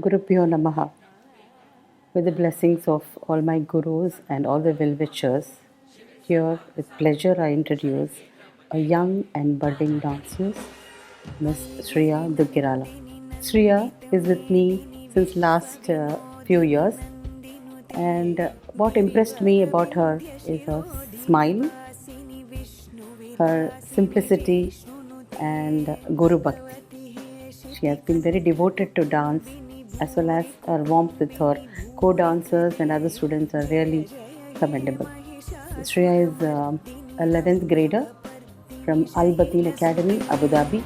Gurubhyo Namaha. With the blessings of all my gurus and all the well-wishers, here with pleasure I introduce a young and budding dancer, Miss Sriya Duggirala. Sriya is with me since last few years, and what impressed me about her is her smile, her simplicity, and Guru Bhakti. She has been very devoted to dance, as well as her warmth with her co-dancers and other students are really commendable. Shreya is 11th grader from Al Bateen Academy, Abu Dhabi.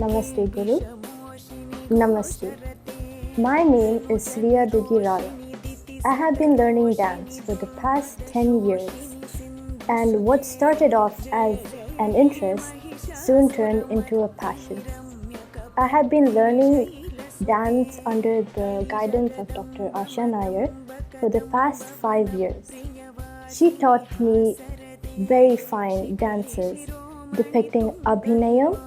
Namaste Guru. Namaste. My name is Sriya Duggirala. I have been learning dance for the past 10 years, and what started off as an interest soon turned into a passion. I have been learning dance under the guidance of Dr. Asha Nair for the past 5 years. She taught me very fine dances depicting Abhinayam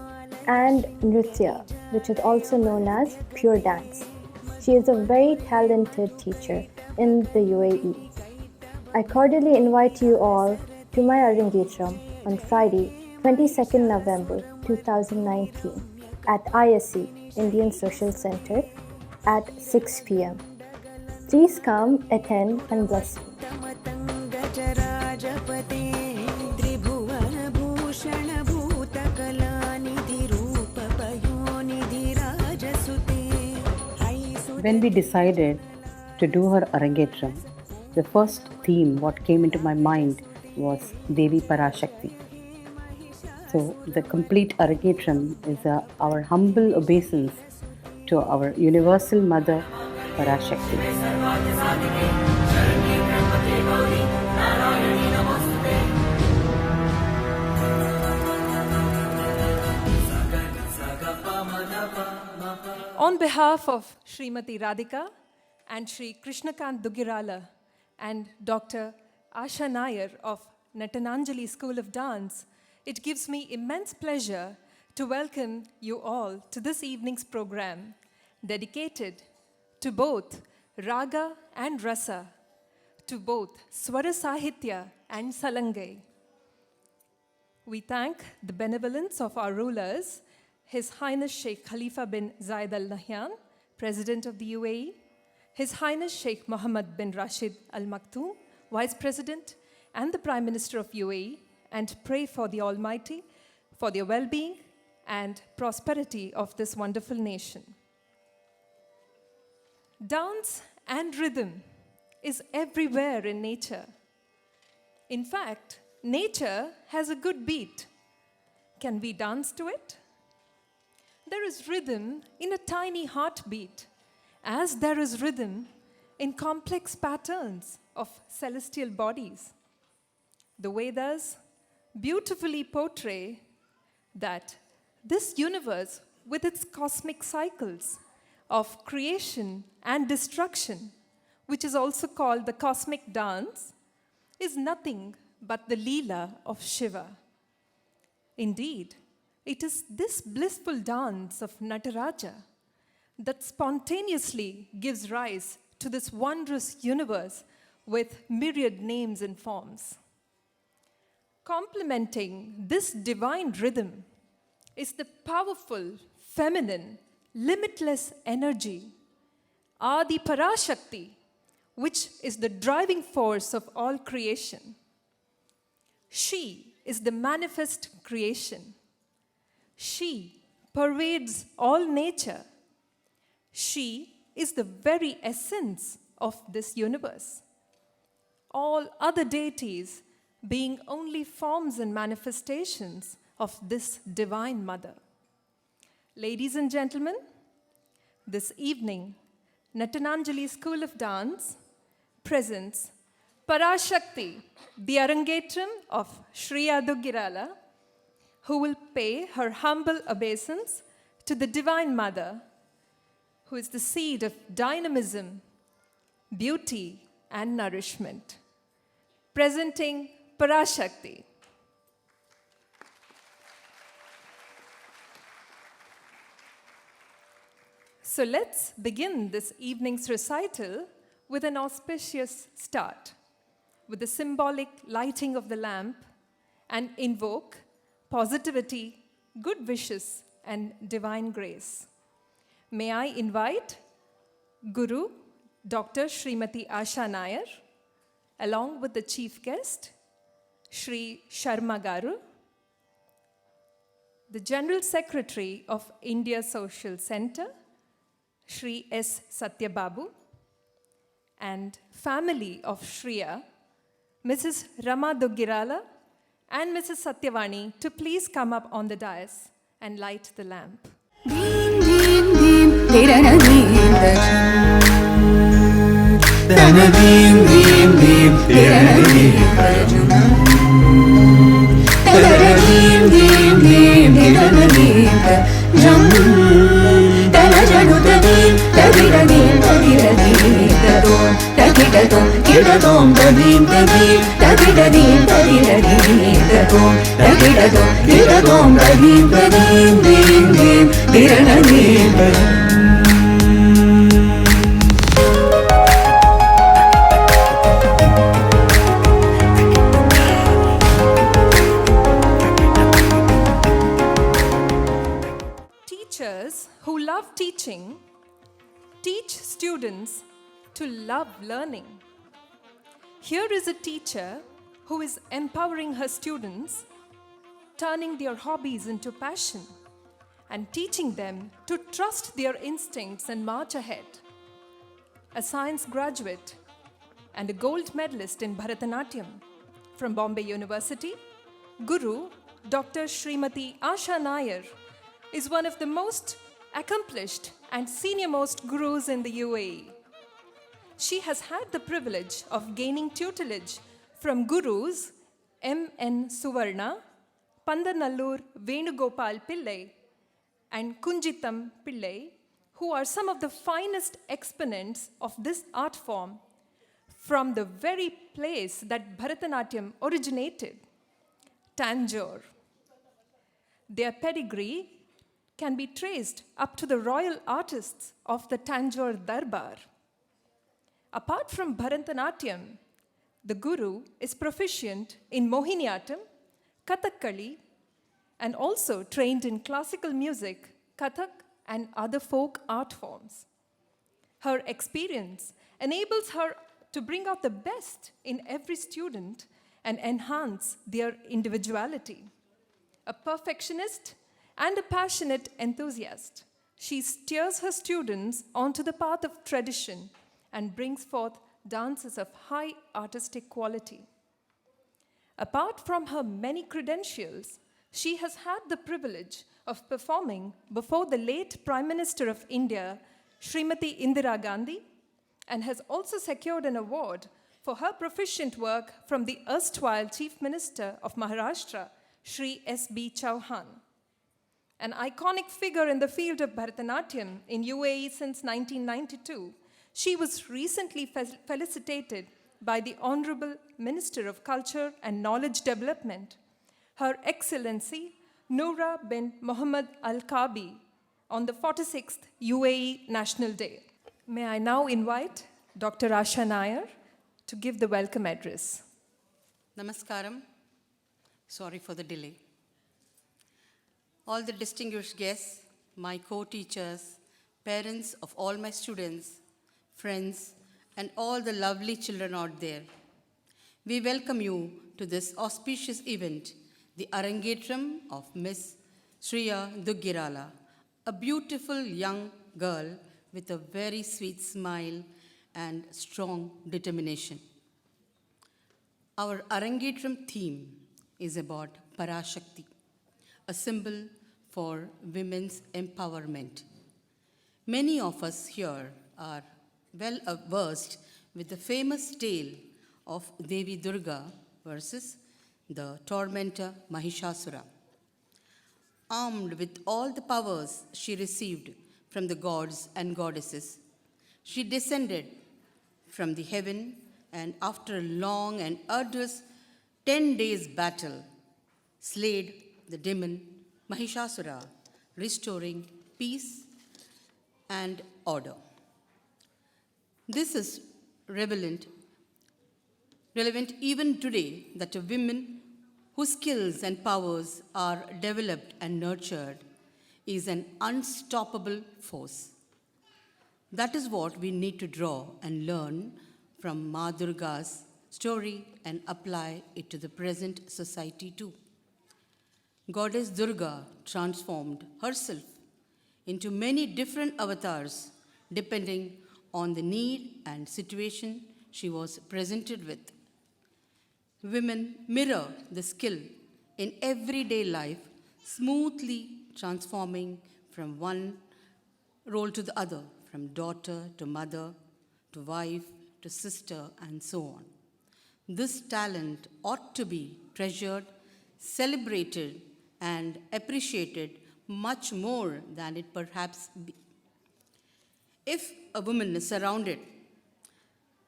and Nritya, which is also known as pure dance. She is a very talented teacher in the UAE. I cordially invite you all to my Arangetram on Friday, 22nd November 2019 at ISC, Indian Social Center at 6 p.m. Please come, attend and bless me. When we decided to do her Arangetram, the first theme what came into my mind was Devi Parashakti. So the complete Arangetram is our humble obeisance to our universal mother Parashakti. On behalf of Srimati Radhika and Shri Krishnakant Duggirala and Dr. Asha Nair of Natanajali School of Dance, it gives me immense pleasure to welcome you all to this evening's program dedicated to both Raga and Rasa, to both Swara Sahitya and Salangai. We thank the benevolence of our rulers, His Highness Sheikh Khalifa bin Zayed Al Nahyan, President of the UAE, His Highness Sheikh Mohammed bin Rashid Al Maktoum, Vice President and the Prime Minister of UAE, and pray for the Almighty for their well-being and prosperity of this wonderful nation. Dance and rhythm is everywhere in nature. In fact, nature has a good beat. Can we dance to it? There is rhythm in a tiny heartbeat, as there is rhythm in complex patterns of celestial bodies. The Vedas beautifully portray that this universe, with its cosmic cycles of creation and destruction, which is also called the cosmic dance, is nothing but the Leela of Shiva. Indeed, it is this blissful dance of Nataraja that spontaneously gives rise to this wondrous universe with myriad names and forms. Complementing this divine rhythm is the powerful, feminine, limitless energy, Adi Parashakti, which is the driving force of all creation. She is the manifest creation. She pervades all nature. She is the very essence of this universe. All other deities being only forms and manifestations of this divine mother. Ladies and gentlemen, this evening, Natanajali School of Dance presents Parashakti, the Arangetram of Sriya Duggirala, who will pay her humble obeisance to the Divine Mother, who is the seed of dynamism, beauty, and nourishment. presenting Parashakti. So let's begin this evening's recital with an auspicious start, with the symbolic lighting of the lamp, and invoke positivity, good wishes, and divine grace. May I invite Guru, Dr. Srimati Asha Nair, along with the chief guest, Shri Sharma Garu, the General Secretary of India Social Centre, Shri S. Satyababu, and family of Shriya, Mrs. Rama Duggirala and Mrs. Satyavani, to please come up on the dais and light the lamp. Dim dim dim, dirana dim dajum. Dana dim dim dim, dirana dim dajum. Dana dim dim dim, dirana dim dajum. Dana janu dim, dadira dim, dadira dim dadum. Dadida dum, kida dum, dadim dadim, dadida dim, dadira dim dadum. Dadida dum, kida dum, dadim dadim, dim dim, dirana dim dajum. Teachers who love teaching teach students to love learning. Here is a teacher who is empowering her students, turning their hobbies into passion, and teaching them to trust their instincts and march ahead. A science graduate and a gold medalist in Bharatanatyam from Bombay University, Guru Dr. Srimati Asha Nair is one of the most accomplished and senior-most gurus in the UAE. She has had the privilege of gaining tutelage from gurus M.N. Suvarna, Pandanallur Venugopal Pillai, and Kunjitam Pillai, who are some of the finest exponents of this art form from the very place that Bharatanatyam originated, Tanjore. Their pedigree can be traced up to the royal artists of the Tanjore Darbar. Apart from Bharatanatyam, the Guru is proficient in Mohiniyattam, Kathakali, and also trained in classical music, Kathak, and other folk art forms. Her experience enables her to bring out the best in every student and enhance their individuality. A perfectionist and a passionate enthusiast, she steers her students onto the path of tradition and brings forth dances of high artistic quality. Apart from her many credentials, she has had the privilege of performing before the late Prime Minister of India, Srimati Indira Gandhi, and has also secured an award for her proficient work from the erstwhile Chief Minister of Maharashtra, Shri S.B. Chauhan. An iconic figure in the field of Bharatanatyam in UAE since 1992, she was recently felicitated by the Honorable Minister of Culture and Knowledge Development, Her Excellency Noura bin Mohammed Al-Kabi, on the 46th UAE National Day. May I now invite Dr. Asha Nair to give the welcome address. Namaskaram. Sorry for the delay. All the distinguished guests, my co-teachers, parents of all my students, friends, and all the lovely children out there, we welcome you to this auspicious event, the Arangetram of Miss Sriya Duggirala, a beautiful young girl with a very sweet smile and strong determination. Our Arangetram theme is about Parashakti, a symbol for women's empowerment. Many of us here are well versed with the famous tale of Devi Durga versus the tormentor Mahishasura. Armed with all the powers she received from the gods and goddesses, she descended from the heaven and after a long and arduous 10 days battle, slayed the demon Mahishasura, restoring peace and order. This is relevant even today that a woman whose skills and powers are developed and nurtured is an unstoppable force. That is what we need to draw and learn from Ma Durga's story and apply it to the present society too. Goddess Durga transformed herself into many different avatars depending on the need and situation she was presented with. Women mirror the skill in everyday life, smoothly transforming from one role to the other, from daughter to mother to wife to sister, and so on. This talent ought to be treasured, celebrated, and appreciated much more than it perhaps be. If a woman is surrounded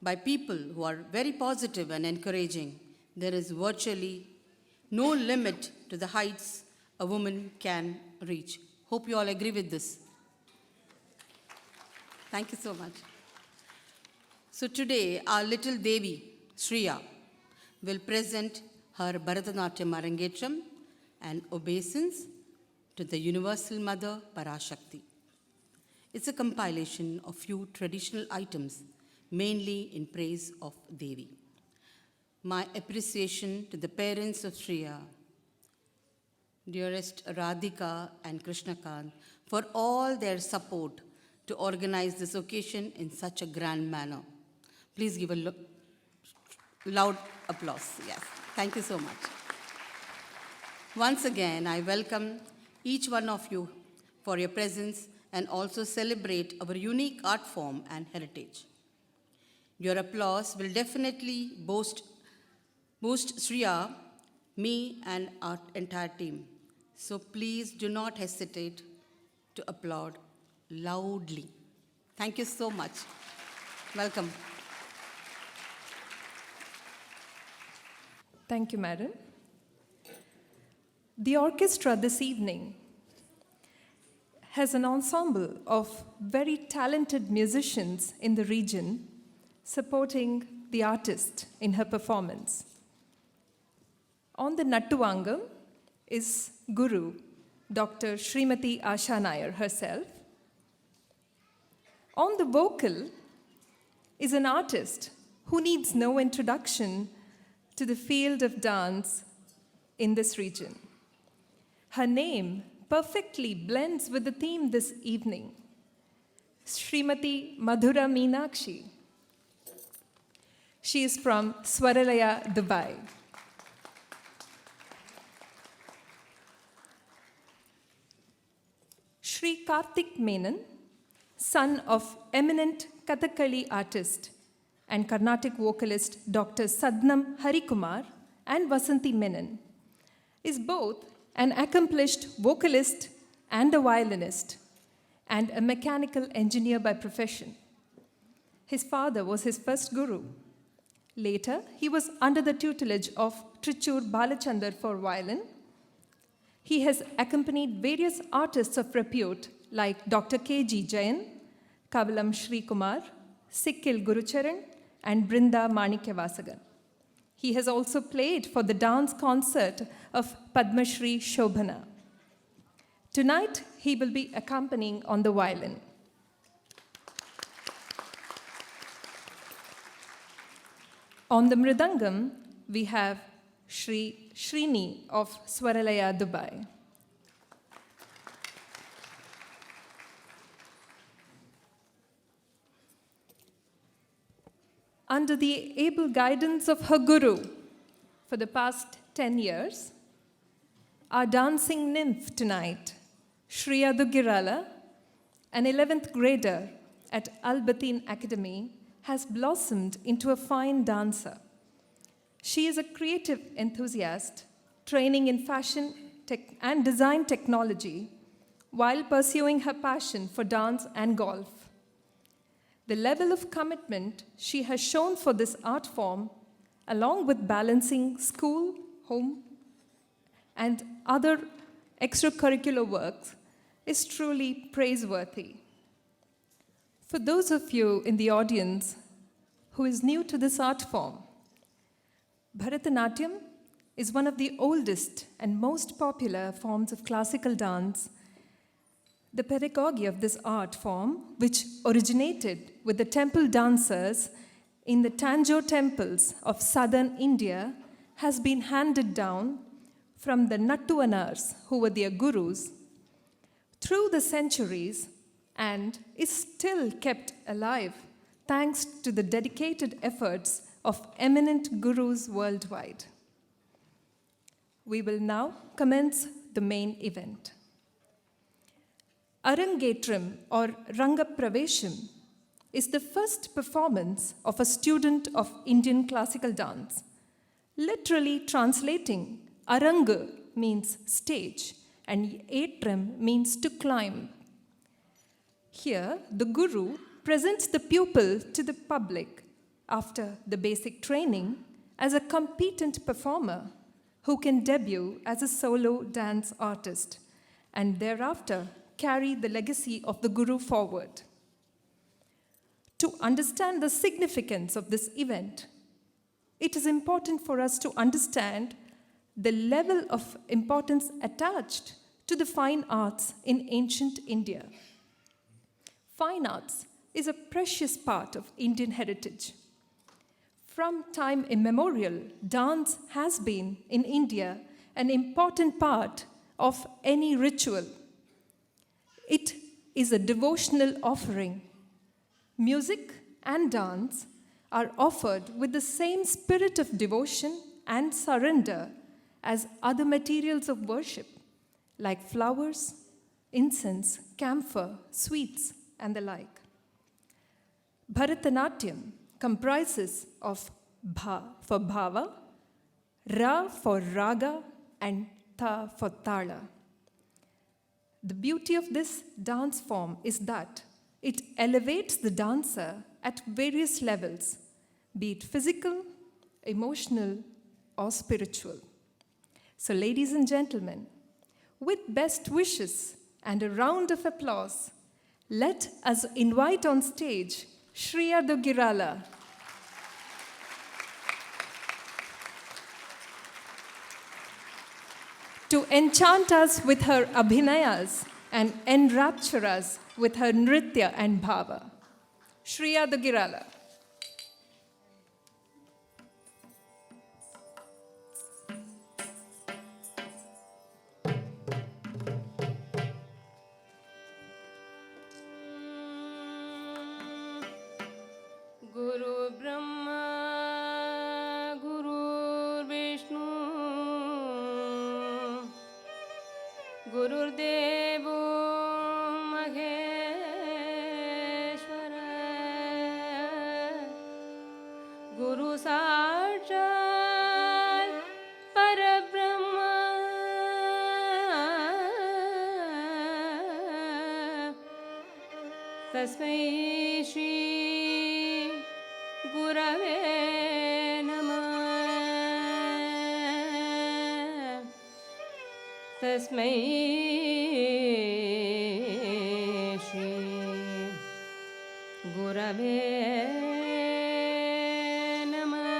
by people who are very positive and encouraging, there is virtually no limit to the heights a woman can reach. Hope you all agree with this. Thank you so much. So today, our little Devi, Sriya, will present her Bharatanatyam Arangetram and obeisance to the Universal Mother Parashakti. It's a compilation of few traditional items, mainly in praise of Devi. My appreciation to the parents of Sriya, dearest Radhika and Krishnakant, for all their support to organize this occasion in such a grand manner. Please give a loud applause. Yes, thank you so much. Once again, I welcome each one of you for your presence and also celebrate our unique art form and heritage. Your applause will definitely boost Sriya, me, and our entire team. So please do not hesitate to applaud loudly. Thank you so much. Welcome. Thank you, Madam. The orchestra this evening has an ensemble of very talented musicians in the region supporting the artist in her performance. On the Nattuvangam is Guru, Dr. Srimati Asha Nair herself. On the vocal is an artist who needs no introduction to the field of dance in this region. Her name perfectly blends with the theme this evening, Srimati Madhura Meenakshi. She is from Swaralaya, Dubai. Shri Karthik Menon, son of eminent Kathakali artist and Carnatic vocalist Dr. Sadnam Harikumar and Vasanti Menon, is both an accomplished vocalist and a violinist and a mechanical engineer by profession. His father was his first guru. Later, he was under the tutelage of Trichur Balachandar for violin. He has accompanied various artists of repute like Dr. K.G. Jain, Kavalam Shri Kumar, Sikkil Gurucharan, and Brinda Manikya-Vasagan. He has also played for the dance concert of Padma Shri Shobhana. Tonight, he will be accompanying on the violin. On the Mridangam, we have Shri Sreeni of Swaralaya, Dubai. Under the able guidance of her guru for the past 10 years, our dancing nymph tonight, Sriya Duggirala, an 11th grader at Al-Batin Academy, has blossomed into a fine dancer. She is a creative enthusiast, training in fashion and design technology while pursuing her passion for dance and golf. The level of commitment she has shown for this art form, along with balancing school, home, and other extracurricular works, is truly praiseworthy. For those of you in the audience who is new to this art form, Bharatanatyam is one of the oldest and most popular forms of classical dance. The pedagogy of this art form, which originated with the temple dancers in the Tanjore temples of southern India, has been handed down from the Nattuvanars, who were their gurus, through the centuries and is still kept alive thanks to the dedicated efforts of eminent gurus worldwide. We will now commence the main event. Arangetram or Rangapravesham is the first performance of a student of Indian classical dance. Literally translating, Aranga means stage and Etram means to climb. Here, the guru presents the pupil to the public after the basic training as a competent performer who can debut as a solo dance artist and thereafter carry the legacy of the guru forward. To understand the significance of this event, it is important for us to understand the level of importance attached to the fine arts in ancient India. Fine arts is a precious part of Indian heritage. From time immemorial, dance has been in India an important part of any ritual. It is a devotional offering. Music and dance are offered with the same spirit of devotion and surrender as other materials of worship, like flowers, incense, camphor, sweets, and the like. Bharatanatyam comprises of bha for bhava, ra for raga, and tha for tala. The beauty of this dance form is that it elevates the dancer at various levels, be it physical, emotional, or spiritual. So, ladies and gentlemen, with best wishes and a round of applause, let us invite on stage Sriya Duggirala. To enchant us with her abhinayas and enrapture us with her nritya and bhava. Sriya Duggirala. Guru Brahma, Guru Vishnu, Guru Devo Maheshwara, Guru Sakshat Parabrahma, Tasmai Shri Gurave Namah. Tasmai Shri Gurave Namah.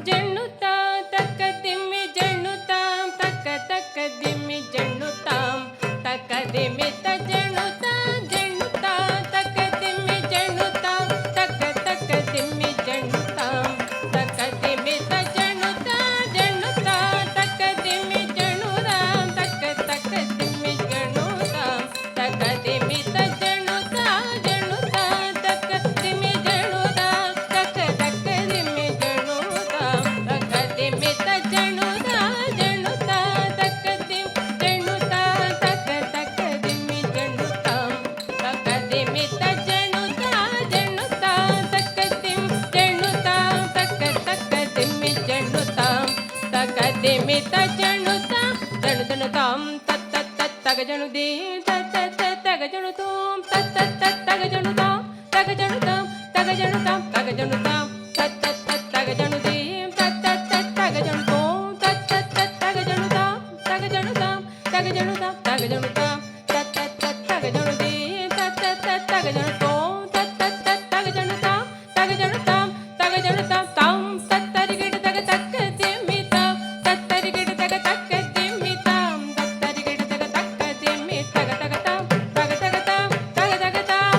Jannutam takadimi jannutam takadimi jannutam takadimi ta jannutam jannutam takadimi jannutam takadimi jannutam takadimi ta jannutam jannutam takadimi jannutam takadimi jannutam takadimi ta jannutam jannutam takadimi jannutam takadimi jannutam takadimi ta jannutam jannutam takadimi jannutam takadimi jannutam tam tat tat tat tagajanu dim tat tat tat tagajanu tum tat tat tat tagajanu tam tagajanu tam tagajanu tam tagajanu tam tat tat tat tagajanu dim tat tat tat tagajanu tum tat tat tat tagajanu tam tagajanu tam tagajanu tam tagajanu tam tat tat tat tagajanu dim tat tat tat tagajanu tum tat tat tat tagajanu tam tagajanu tam tagajanu tam tam tat tarigid taga takka dimmi tam tat tarigid taga takka dimmi tam tat tarigid taga takka dimmi taga taga tam taga taga tam taga taga tam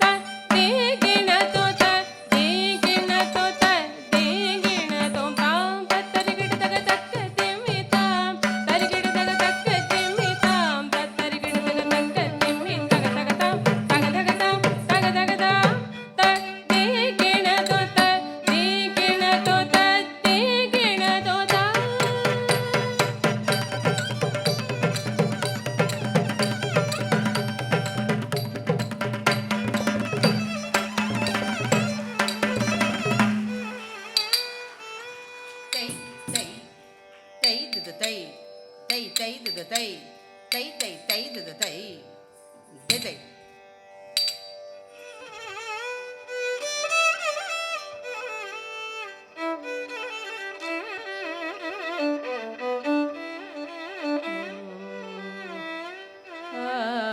ta digina to ta digina to ta digina to tam tat tarigid taga takka dimmi tam tarigid taga takka dimmi tam tat tarigid taga takka dimmi taga taga tam taga taga tam taga taga tam ta digina to ta digina to ta digina to ta Tay, tay, tay to the tay, tay, tay to the tay, tay, tay, tay to the tay, tay, tay.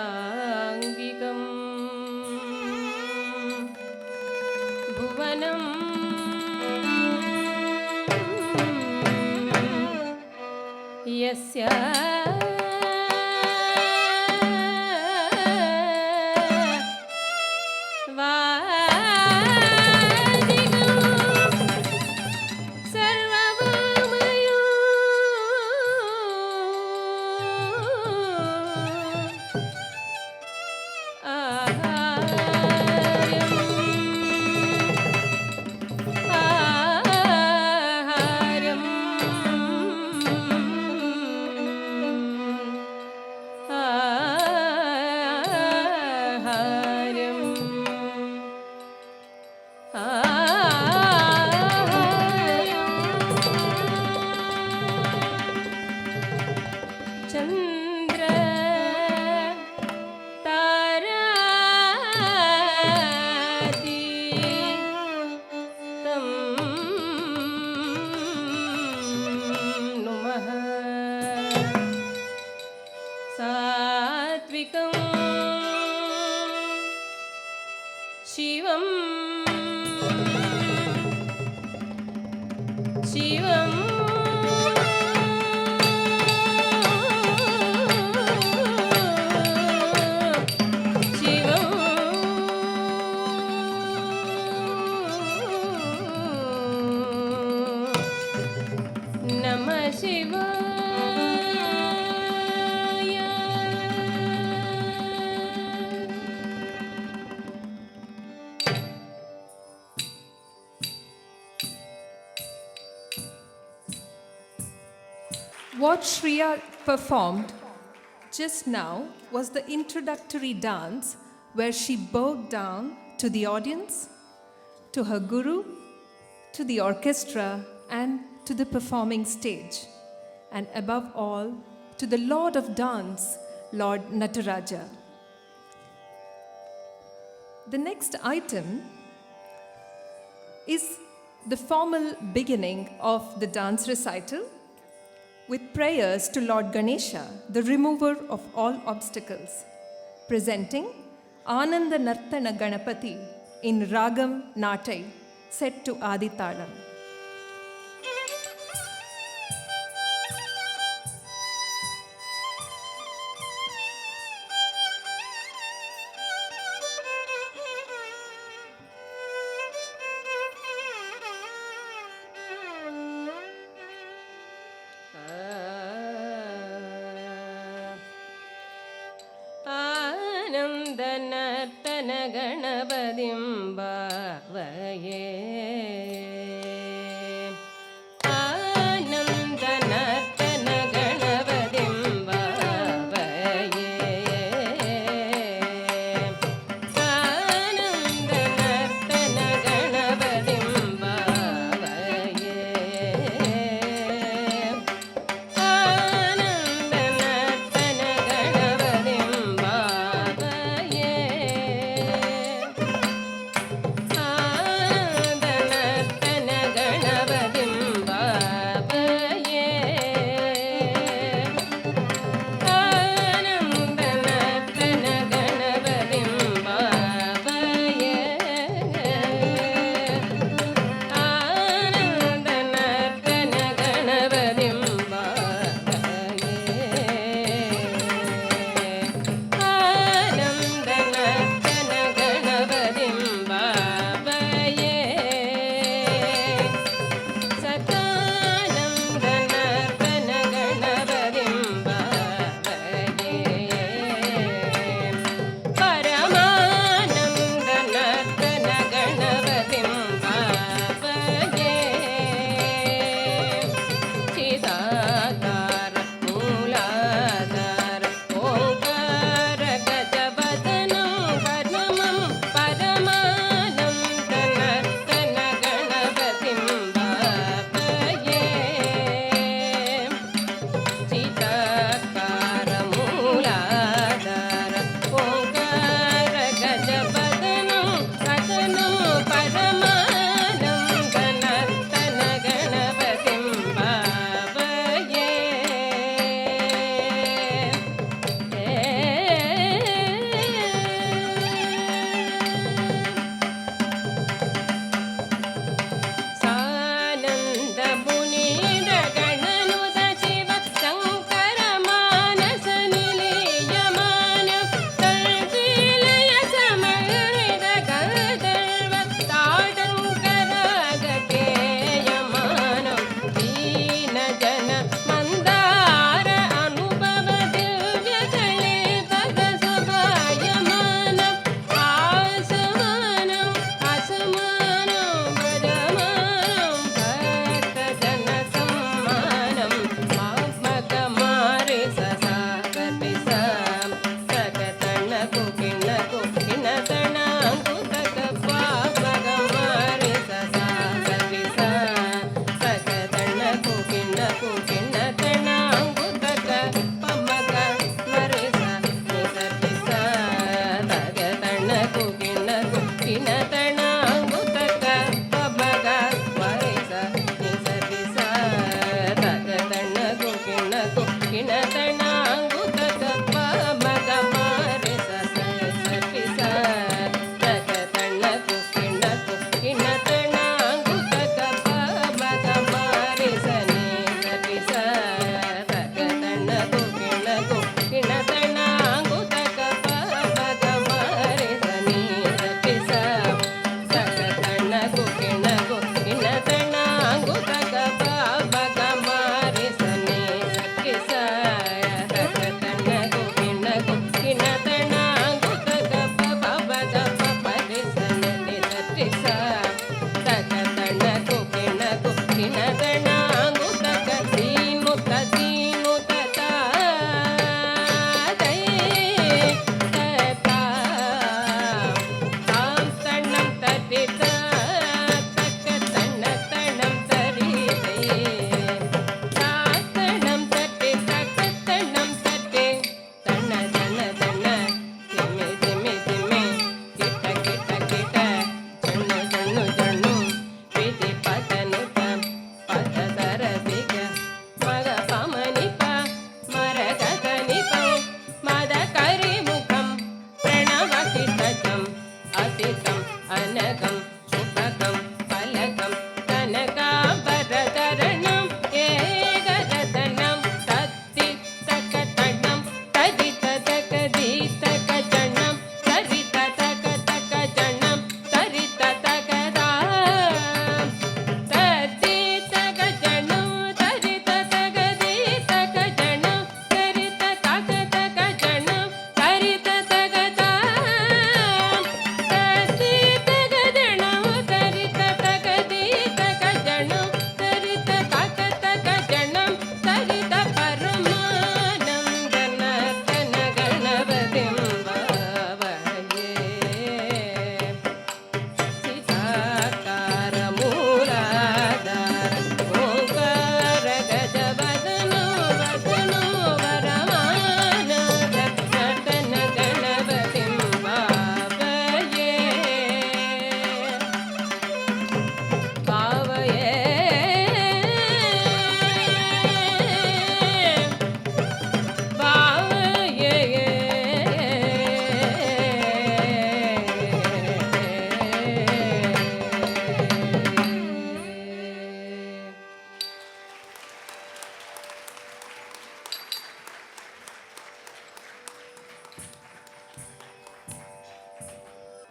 आङ्गिकं भुवनं यस्य वादिकं सर्वभौमयो आहार्यम् चन्द्र तारादि तं नुमः सात्विकं शिवं शिवं नमः शिवाय What Shriya performed just now was the introductory dance where she bowed down to the audience, to her guru, to the orchestra, and to the performing stage, and above all, to the Lord of Dance, Lord Nataraja. The next item is the formal beginning of the dance recital with prayers to Lord Ganesha, the remover of all obstacles, presenting Ananda Nartana Ganapati in Ragam Natai, set to Aditalam. आनन्दनर्तन गणपतिं भावये आनन्दनर्तन गणपतिं भावये आनन्दनर्तन गणपतिं भावये आनन्दनर्तन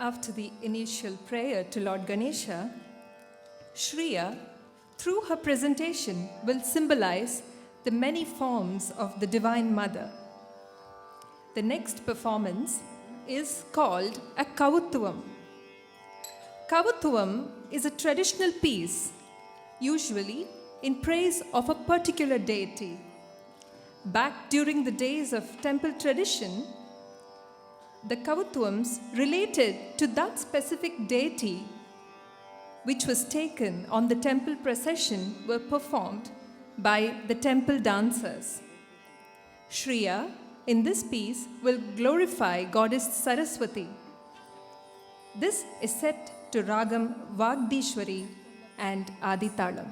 After the initial prayer to Lord Ganesha, Sriya, through her presentation, will symbolize the many forms of the Divine Mother. The next performance is called a Kavuthuvam. Kavuthuvam is a traditional piece, usually in praise of a particular deity. Back during the days of temple tradition, the Kavuthuvams related to that specific deity which was taken on the temple procession were performed by the temple dancers. Shriya, in this piece, will glorify goddess Saraswati. This is set to Ragam Vagdishwari and Aditalam.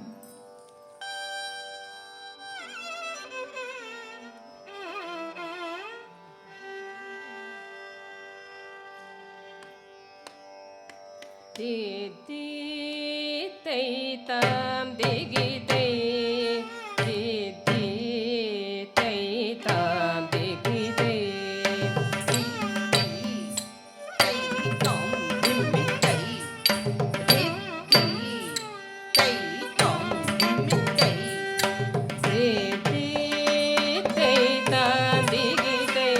Di di tay tam di gi tay, di di tay tam di gi tay, di di tay tam dim mi tay, di di tay tam dim mi tay, di di tay tam di gi tay,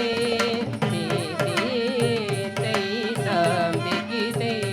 di di tay tam di gi tay.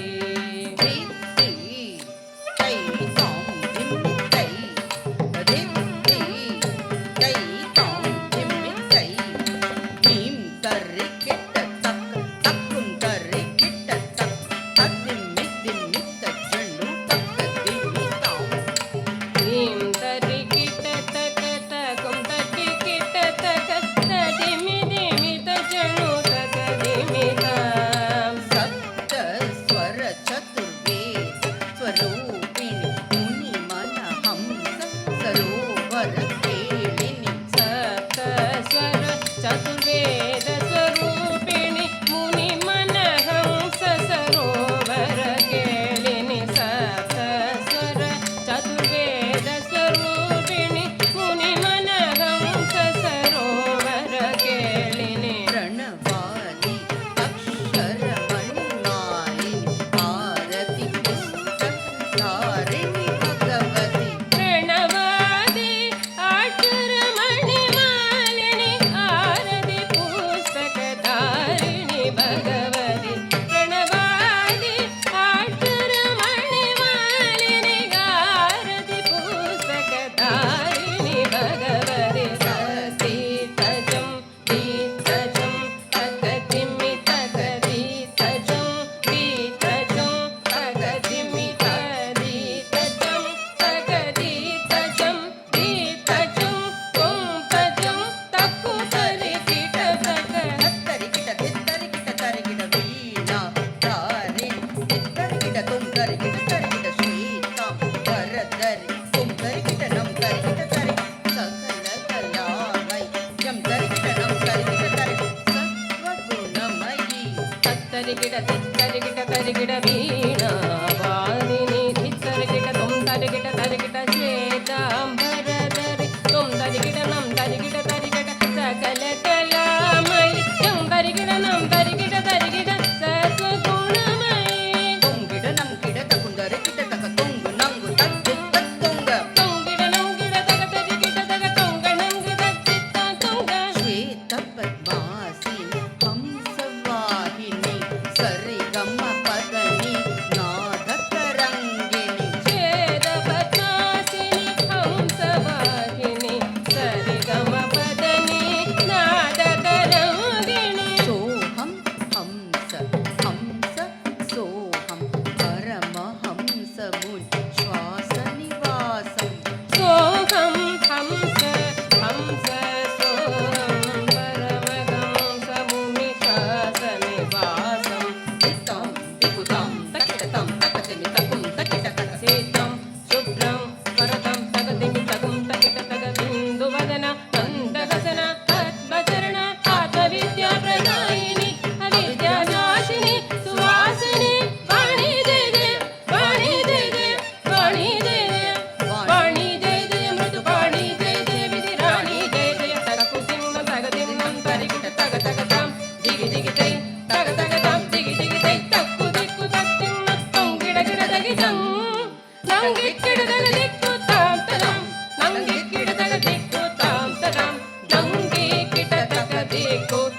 Hംಸವಾಹಿನಿ ಸರಿ ಗಮ್ಮ ಪದನಿ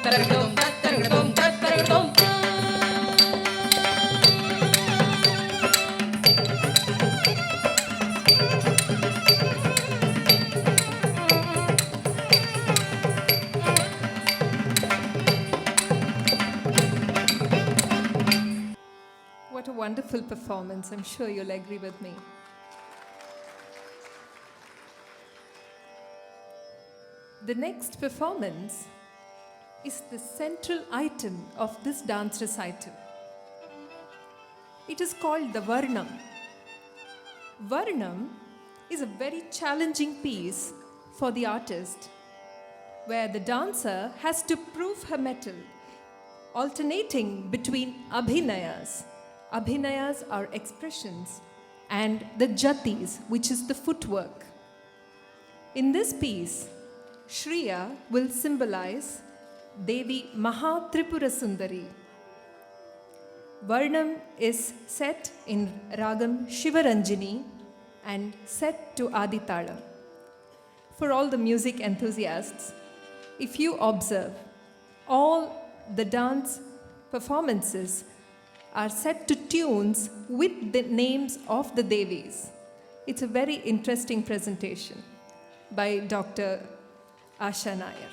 தரகடோம் தரகடோம் தரகடோம். What a wonderful performance. I'm sure you'll agree with me. The next performance is the central item of this dance recital. It is called the Varnam. Varnam is a very challenging piece for the artist, where the dancer has to prove her mettle, alternating between abhinayas. Abhinayas are expressions, and the jatis, which is the footwork. In this piece, Shriya will symbolize Devi Mahatripura Sundari. Varnam is set in Ragam Shivaranjini and set to Aditala. For all the music enthusiasts, if you observe, all the dance performances are set to tunes with the names of the Devis. It's a very interesting presentation by Dr. Asha Nair.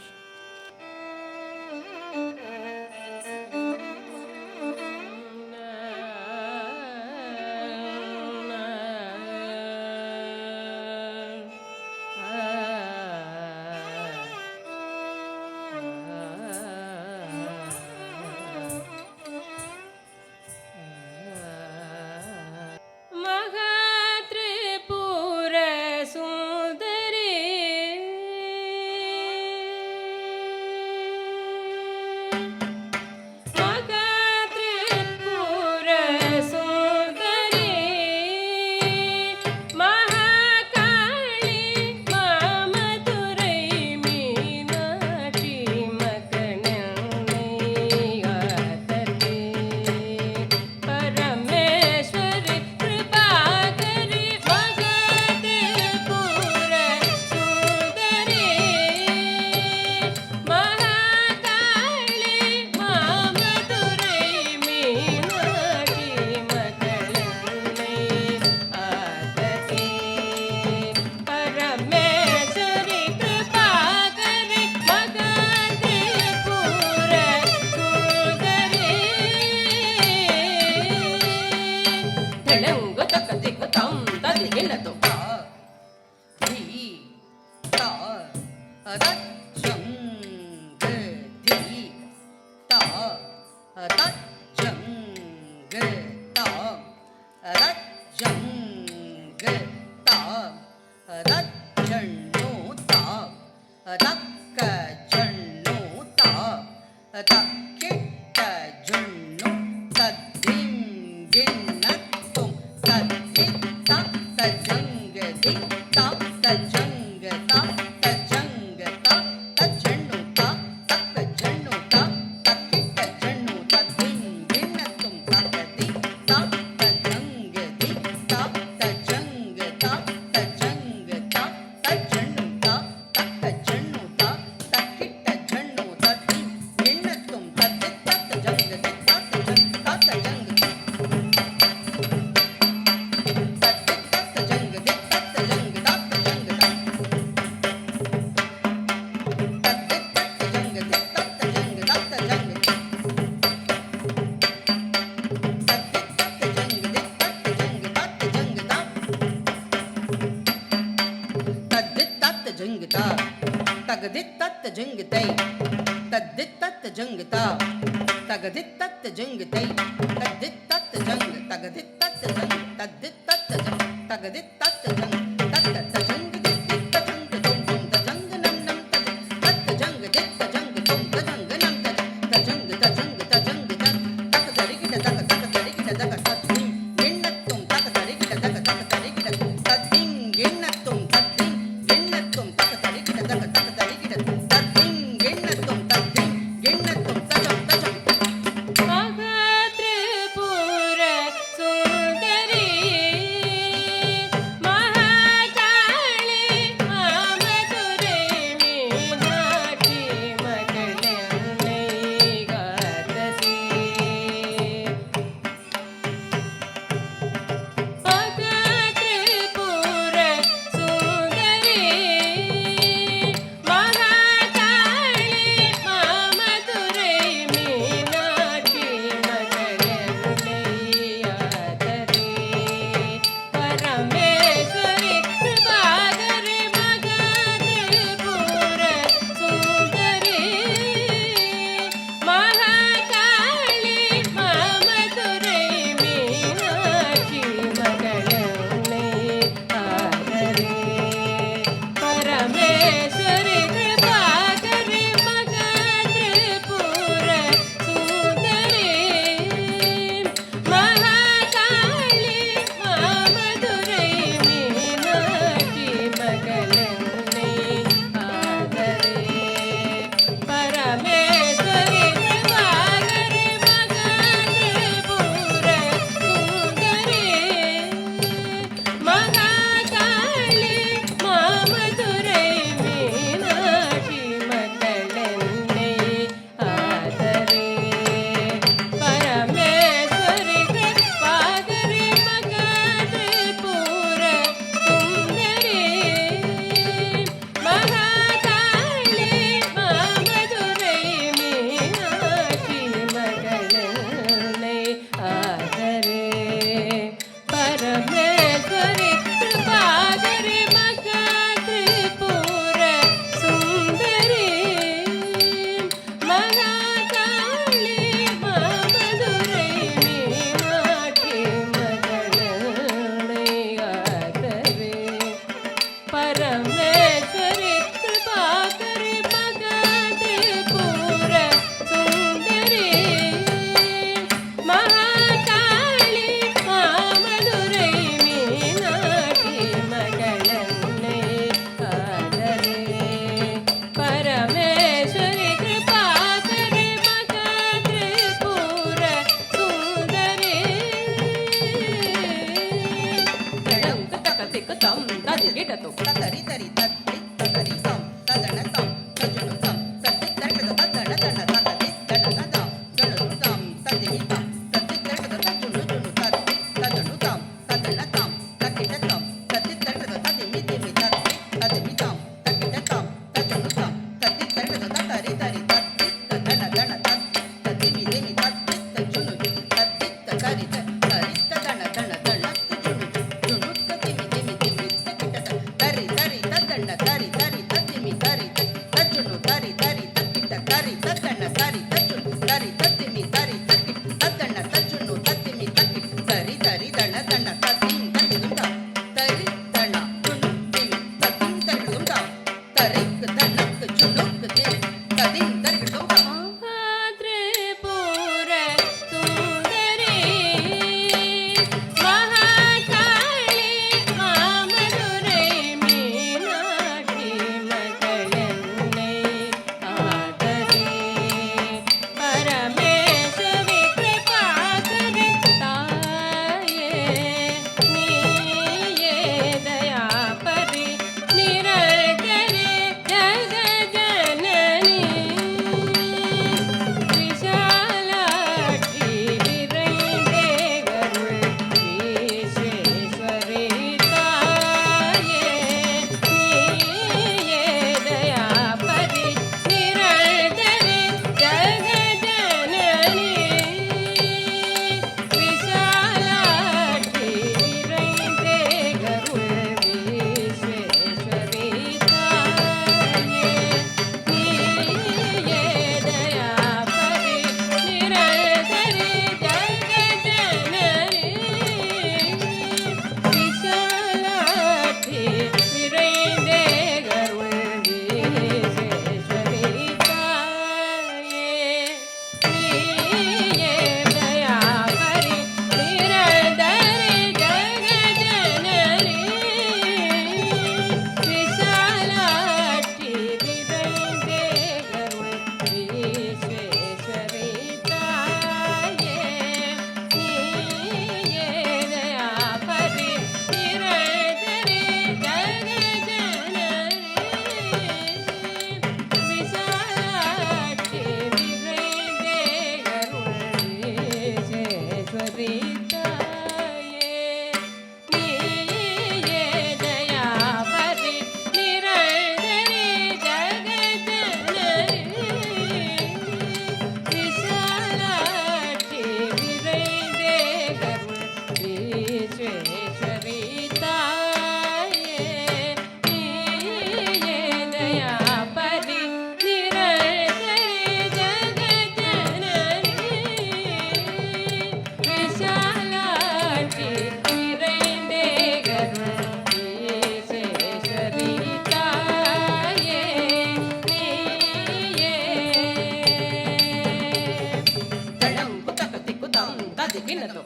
गिनतो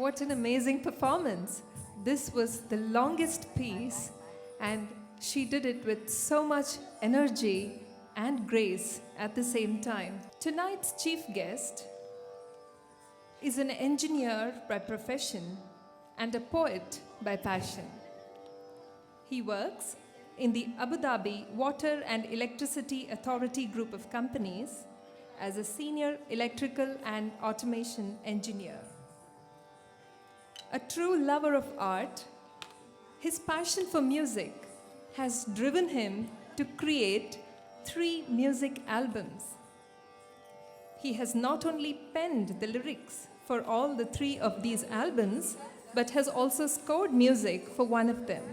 What an amazing performance. This was the longest piece, and she did it with so much energy and grace at the same time. Tonight's chief guest is an engineer by profession and a poet by passion. He works in the Abu Dhabi Water and Electricity Authority group of companies as a senior electrical and automation engineer. A true lover of art, His passion for music has driven him to create 3 music albums. He has not only penned the lyrics for all the 3 of these albums, but has also scored music for one of them.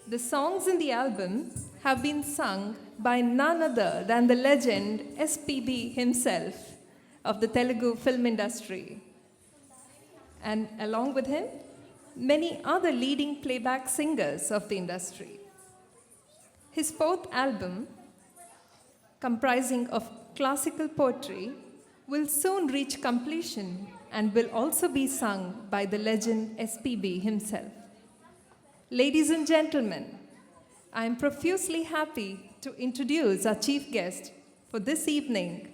The songs in the album have been sung by none other than the legend SPB himself of the Telugu film industry. And along with him, many other leading playback singers of the industry. His 4th album, comprising of classical poetry, will soon reach completion and will also be sung by the legend SPB himself. Ladies and gentlemen, I am profusely happy to introduce our chief guest for this evening,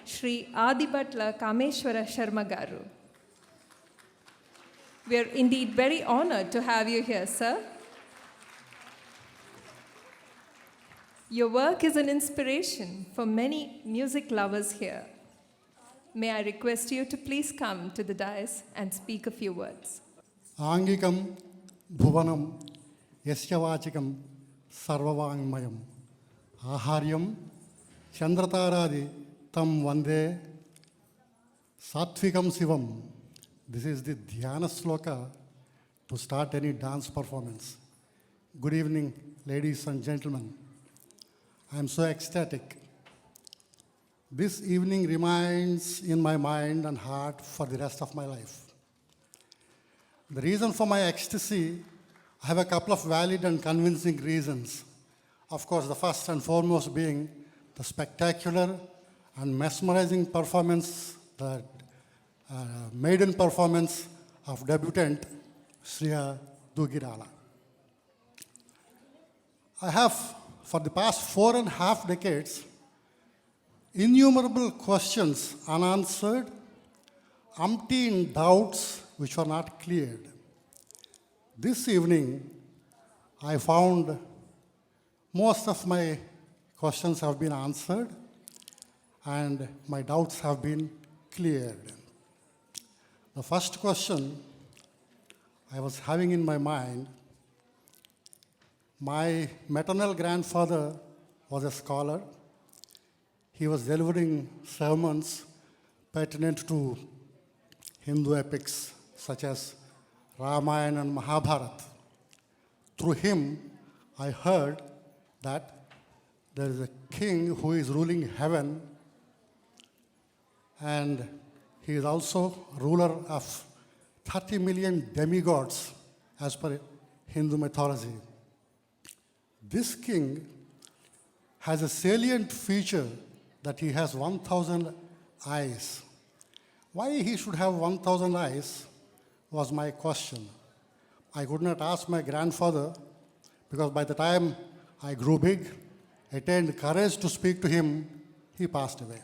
Shri Adibhatla Kameshwara Sharma Garu. We are indeed very honored to have you here, sir. Your work is an inspiration for many music lovers here. May I request you to please come to the dais and speak a few words. Angikam Bhuvanam Yasyavachikam Sarvavangmayam Aharyam Chandrataradi Tam Vande Satvikam Sivam. This is the Dhyana Sloka to start any dance performance. Good evening, ladies and gentlemen. I am so ecstatic. This evening remains in my mind and heart for the rest of my life. The reason for my ecstasy, I have a couple of valid and convincing reasons. Of course, the first and foremost being the spectacular and mesmerizing performance, the maiden performance of debutant Sriya Duggirala. I have, for the past 4.5 decades, innumerable questions unanswered, umpteen doubts which were not cleared. This evening, I found most of my questions have been answered and my doubts have been cleared. The first question I was having in my mind, my maternal grandfather was a scholar. He was delivering sermons pertinent to Hindu epics such as Ramayana and Mahabharata. Through him, I heard that there is a king who is ruling heaven, and he is also ruler of 30 million demigods as per Hindu mythology. This king has a salient feature that he has 1,000 eyes. Why he should have 1,000 eyes was my question. I could not ask my grandfather because by the time I grew big, attained courage to speak to him, he passed away.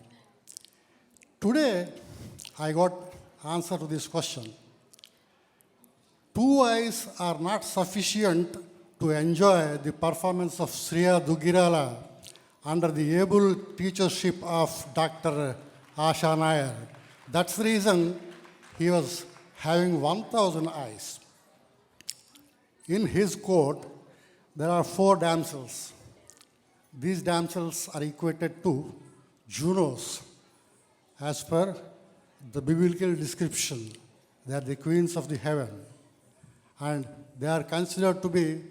Today, I got answer to this question. 2 eyes are not sufficient to enjoy the performance of Sriya Duggirala under the able teachership of Dr. Asha Nair. That's the reason he was having 1,000 eyes. In his court, there are 4 damsels. These damsels are equated to Junos as per the biblical description. They are the queens of the heaven, and they are considered to be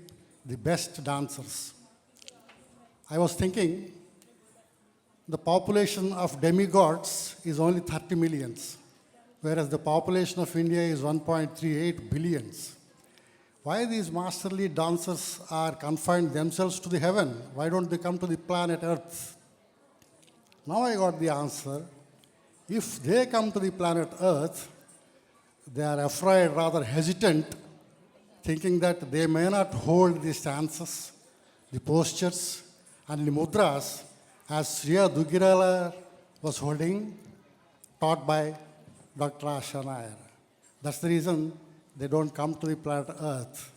the best dancers. I was thinking, the population of demigods is only 30 millions, whereas the population of India is 1.38 billions. Why these masterly dancers are confined themselves to the heaven? Why don't they come to the planet Earth? Now I got the answer. If they come to the planet Earth, they are afraid, rather hesitant, thinking that they may not hold the stances, the postures, and the mudras as Sriya Duggirala was holding, taught by Dr. Asha Nair. That's the reason they don't come to the planet Earth.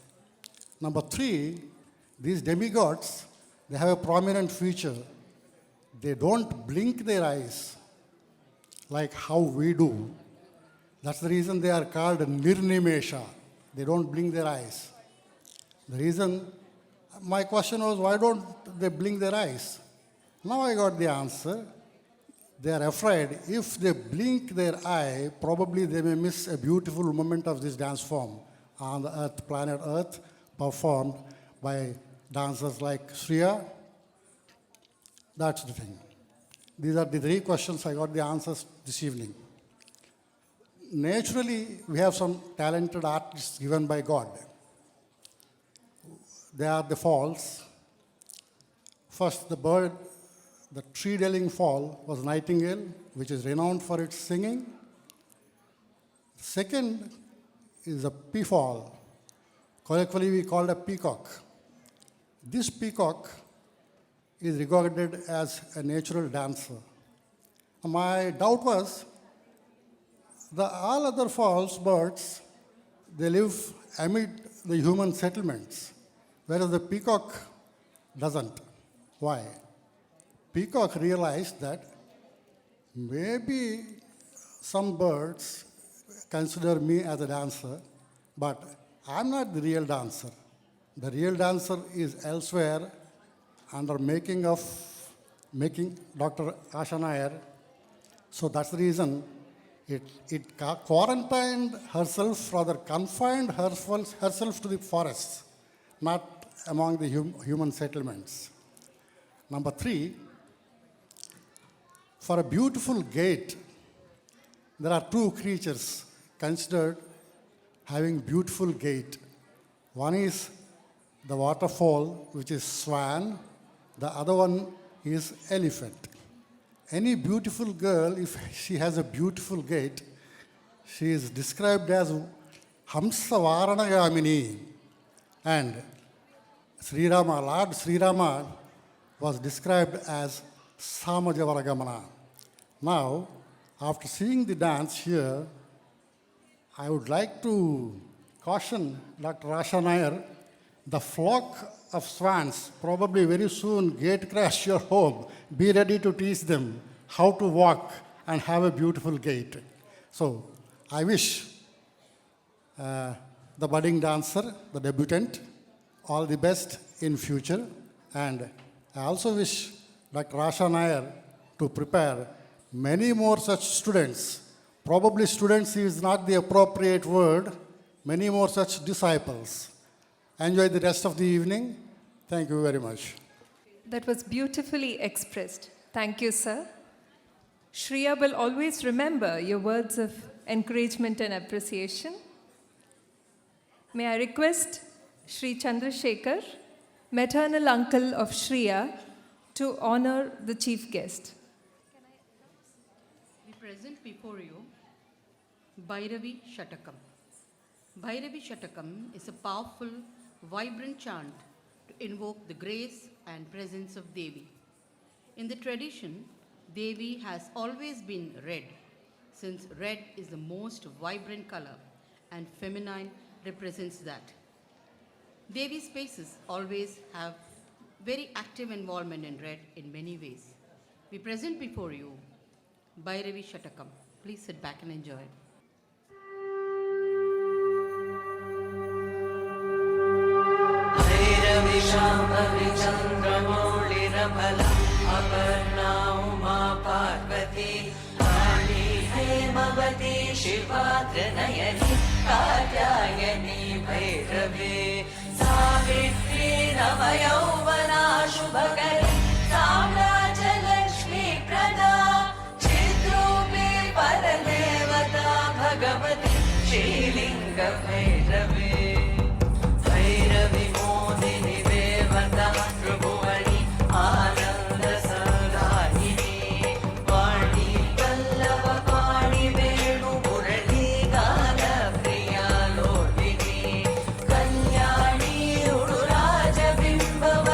Number 3, these demigods, they have a prominent feature. They don't blink their eyes like how we do. That's the reason they are called Nirnimesha. They don't blink their eyes. The reason, my question was, why don't they blink their eyes? Now I got the answer. They are afraid if they blink their eye, probably they may miss a beautiful moment of this dance form on the earth, planet Earth, performed by dancers like Sriya. That's the thing. These are the three questions. I got the answers this evening. Naturally, we have some talented artists given by God. They are the falls. First, the bird, the tree-dwelling fall was nightingale, which is renowned for its singing. Second is a peafowl. Colloquially, we call it a peacock. This peacock is regarded as a natural dancer. My doubt was, all other false birds, they live amid the human settlements, whereas the peacock doesn't. Why? Peacock realized that maybe some birds consider me as a dancer, but I'm not the real dancer. The real dancer is elsewhere under making Dr. Asha Nair. So that's the reason it quarantined herself, rather confined herself to the forests, not among the human settlements. Number 3, for a beautiful gait, there are 2 creatures considered having beautiful gait. One is the waterfall, which is swan. The other one is elephant. Any beautiful girl, if she has a beautiful gait, she is described as Hamsa Varanagamini. And Lord Sri Rama was described as Samajavaragamana. Now, after seeing the dance here, I would like to caution Dr. Asha Nair, the flock of swans probably very soon gate crash your home. Be ready to teach them how to walk and have a beautiful gait. So, I wish the budding dancer, the debutant, all the best in future. And I also wish Dr. Asha Nair to prepare many more such students. Probably students is not the appropriate word. Many more such disciples. Enjoy the rest of the evening. Thank you very much. That was beautifully expressed. Thank you, sir. Shriya will always remember your words of encouragement and appreciation. May I request Shri Chandrasekhar, maternal uncle of Shriya, to honor the chief guest. We present before you Bhairavi Shatakam. Bhairavi Shatakam is a powerful, vibrant chant to invoke the grace and presence of Devi. In the tradition, Devi has always been red, since red is the most vibrant color and feminine represents that. Devi spaces always have very active involvement in red in many ways. We present before you Bhairavi Shatakam. Please sit back and enjoy it. Shambhavi चन्द्रमौळिरबला Aparna Uma Parvati काली हेमवती शिवाद्रनयनी कात्यायनी भैरवी सावित्री नवयौवना शुभकरी साम्राज्यलक्ष्मी प्रदा चिद्रूपी परदेवता भगवती श्रीलिङ्ग भैरवी भैरवी मोदिनी देवता त्रिभुवनी आनन्द सदायिनी वाणी पल्लव पाणि वेणु मुरली गान प्रिया लोलिनी कल्याणी उडुराज बिम्बव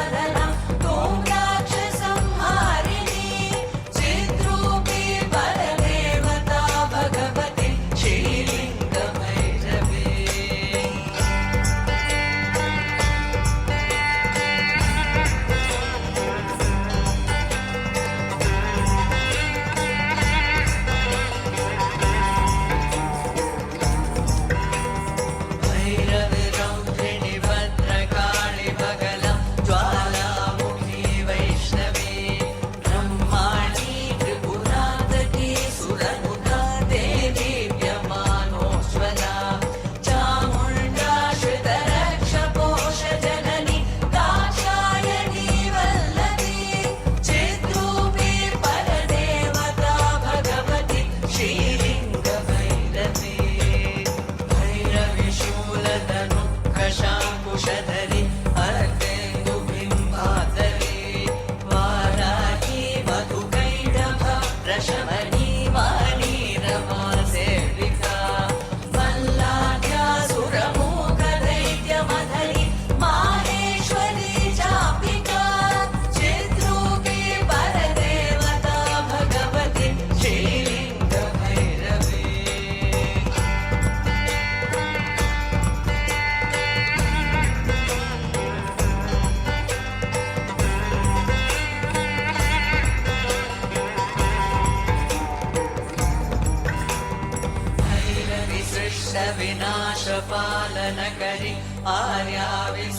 पालनकरी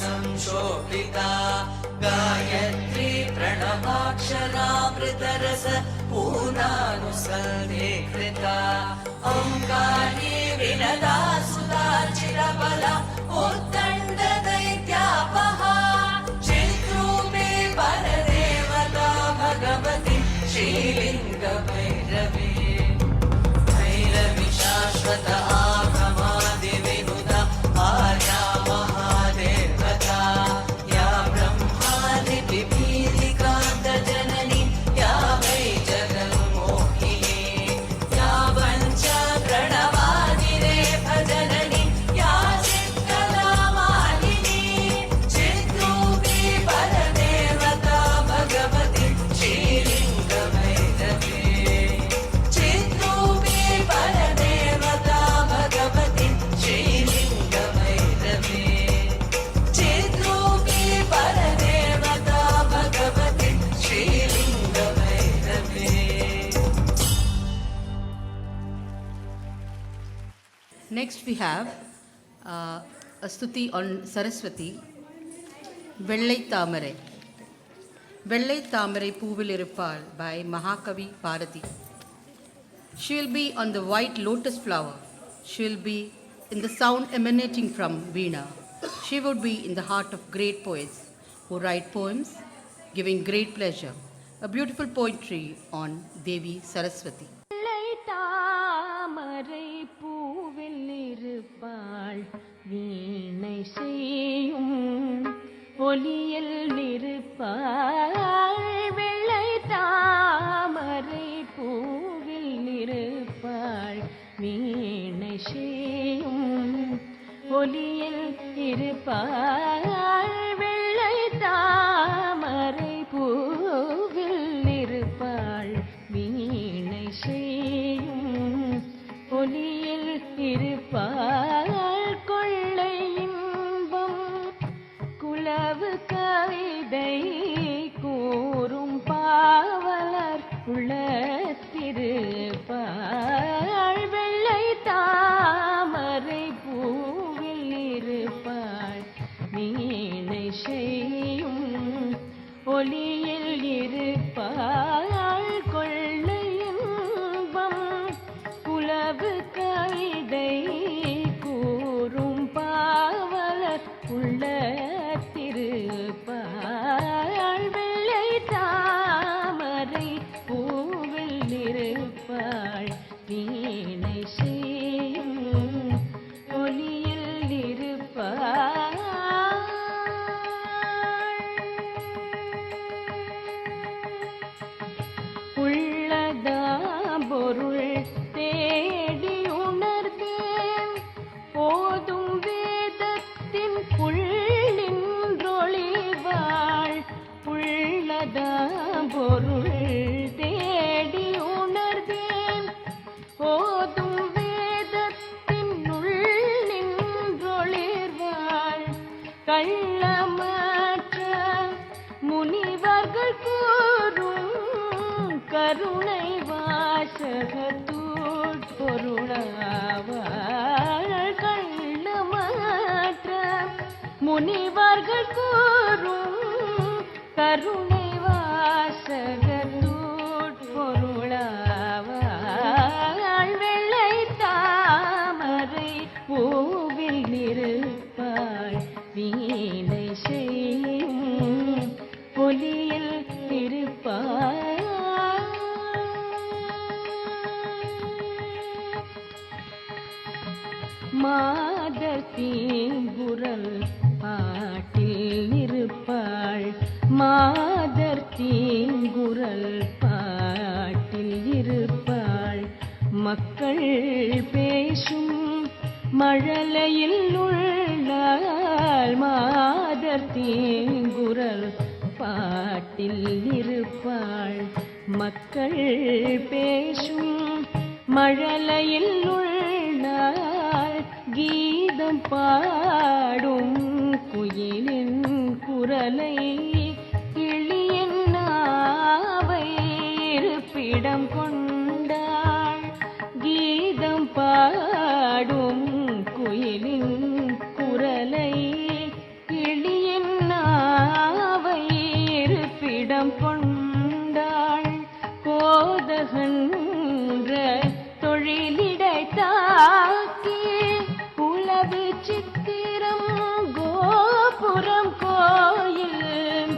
आर्याविसंशोभिता गायत्री प्रणवाक्षरामृतरस पूर्णानुसन्धीकृता ओङ्कारी विनदा सुधाचिरबला उत्तण्डदैत्यापहा चिद्रूपे परदेवता भगवती श्रीलिङ्गभैरवी भैरवी शाश्वत आभ्रमादिविनुता आर्या महादेवता या ब्रह्मादि पिपीलिकान्तजननी या वै जगन्मोहिनी या पञ्चप्रणवादिरेफजननी या चित्कलामालिनी चिद्रूपी परदेवता Bhagwati श्रीलिङ्गभैरवी चिद्रूपी परदेवता Bhagwati श्रीलिङ्गभैरवी चिद्रूपी परदेवता Bhagwati श्रीलिङ्गभैरवी. Next we have a stuti on Saraswati, Vellai Thamarai. Vellai Thamarai Poovil Iruppaal by Mahakavi Bharati. She will be on the white lotus flower. She will be in the sound emanating from Veena. She would be in the heart of great poets who write poems giving great pleasure. A beautiful poetry on Devi Saraswati. தாமரை பூவில் இருப்பாள் வீணை செய்யும் ஒலியில் இருப்பாள் வெள்ளை தாமரை பூவில் இருப்பாள் வீணை செய்யும் ஒலியில் இருப்பாள் வெள்ளை தாமரை பூவில் இருப்பாள் வீணை செய்யும் ஒலியில் இருப்பாள் கொள்ளை இன்பம் குலவு கவிதை கூறும் பாவலர் உள்ளத்திருப்பாள் வெள்ளை தாமரை பூவில் இருப்பாள் வீணை செய்யும் ஒலியில் இருப்பாள் கொள்ளை இன்பம் குலவு கவிதை கூறும் பாவலர் உள்ளத்திருப்பாள் வெள்ளை தாமரை பூவில் இருப்பாள் வீணை செய்யும் ஒலியில் இருப்பாள் உள்ளதாம் பொருள் தேடி உணர்ந்தேன் போதும் வேதத்தின் புள்ளின்றொழிவாள் உள்ளதாம் பொருள் தேடி உணர்ந்தேன் போதும் வேதத்தின் உள்ளின்றொழிவாள் கள்ளமற்ற முனிவர்கள் கூறும் கருணை வாசகத்தூட் பொருளாவாள் கள்ளமற்ற முனிவர்கள் கூறும் கருணை வாசகத்தூட் பொருளாவாள் வெள்ளை தாமரை பூவில் இருப்பாள் வீணை செய்யும் ஒலியில் இருப்பாள் மாதர் தீங்குரல் பாட்டில் இருப்பாள் மாதர் தீங்குரல் பாட்டில் இருப்பாள் மக்கள் பேசும் மழலையில் உள்ளாள் மாதர் தீங்குரல் பாட்டில் இருப்பாள் மக்கள் பேசும் மழலையில் உள்ளாள் கீதம் பாடும் குயிலின் குரலை கிளியின் நாவை இருப்பிடம் கொண்டாள் கீதம் பாடும் குயிலின் சித்திரம் கோபுரம் கோயில்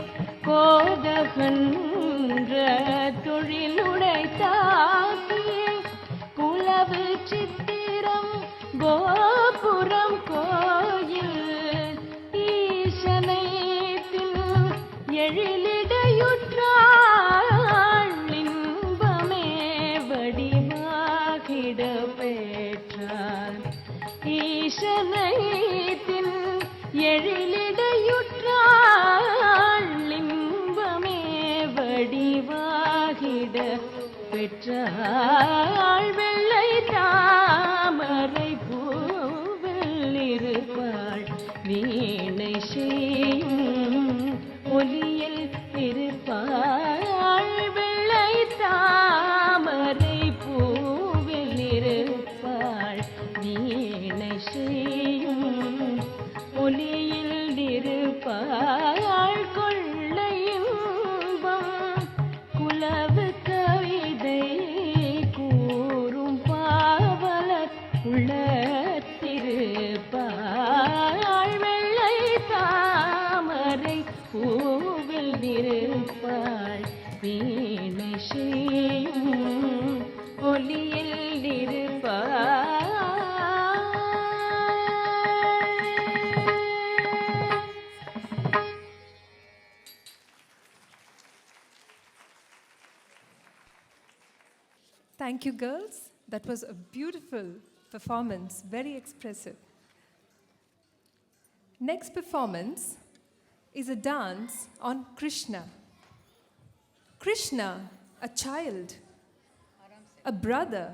கோதகன்ற தொழிலுடை தாக்கி குலவு சித்திரம் கோபுரம் கோயில் ஈசனை பின் எழிலிடையுற்றாள் இன்பமே வடிவாகிட பெற்றார் ஈசனை பின் எழிலிடையுற்றாள் இன்பமே வடிவாகிட பெற்றாள் வெள்ளை தாமரை பூவில் இருப்பாள் வீணை செய்யும் ஒலியில் இருப்பாள் வெள்ளை தாமரை பூவில் இருப்பாள் வீணை செய்யும் ஒலியில் இருப்பாள் கொள்ளை இன்பம் குலவு கவிதை கூறும் பாவலர் உள்ளத்திருப்பாள் வெள்ளை தாமரை பூவில் இருப்பாள் வீணை செய்யும் ஒலியில் இருப்பாள். Thank you, girls. That was a beautiful performance, very expressive. Next performance is a dance on Krishna. Krishna, a child, a brother,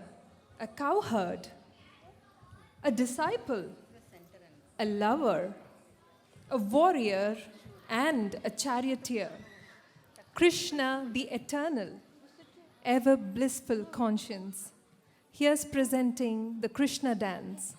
a cowherd, a disciple, a lover, a warrior, and a charioteer. Krishna, the eternal, ever blissful conscience. Here's presenting the Krishna dance.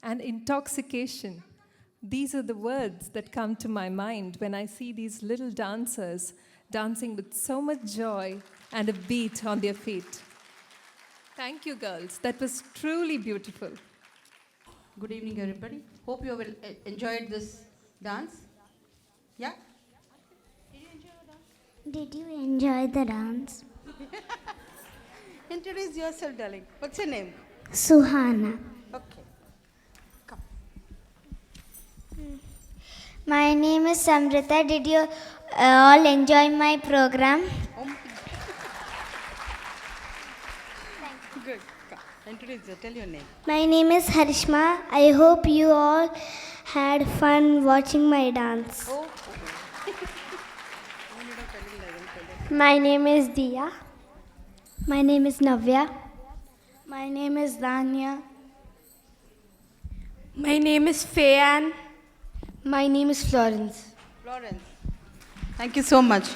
and intoxication. These are the words that come to my mind when I see these little dancers dancing with so much joy and a beat on their feet. Thank you, girls. That was truly beautiful. Good evening, everybody. Hope you will enjoyed this dance. Yeah? Did you enjoy the dance? Introduce yourself, darling. What's your name? Suhana. Okay. Come. My name is Samrita. Did you all enjoy my program? Good. Come. Introduce yourself. Tell your name. My name is Harishma. I hope you all had fun watching my dance. Oh. My name is Diya. My name is Navya. My name is Danya. My name is Fayan. My name is Florence. Florence. Thank you so much.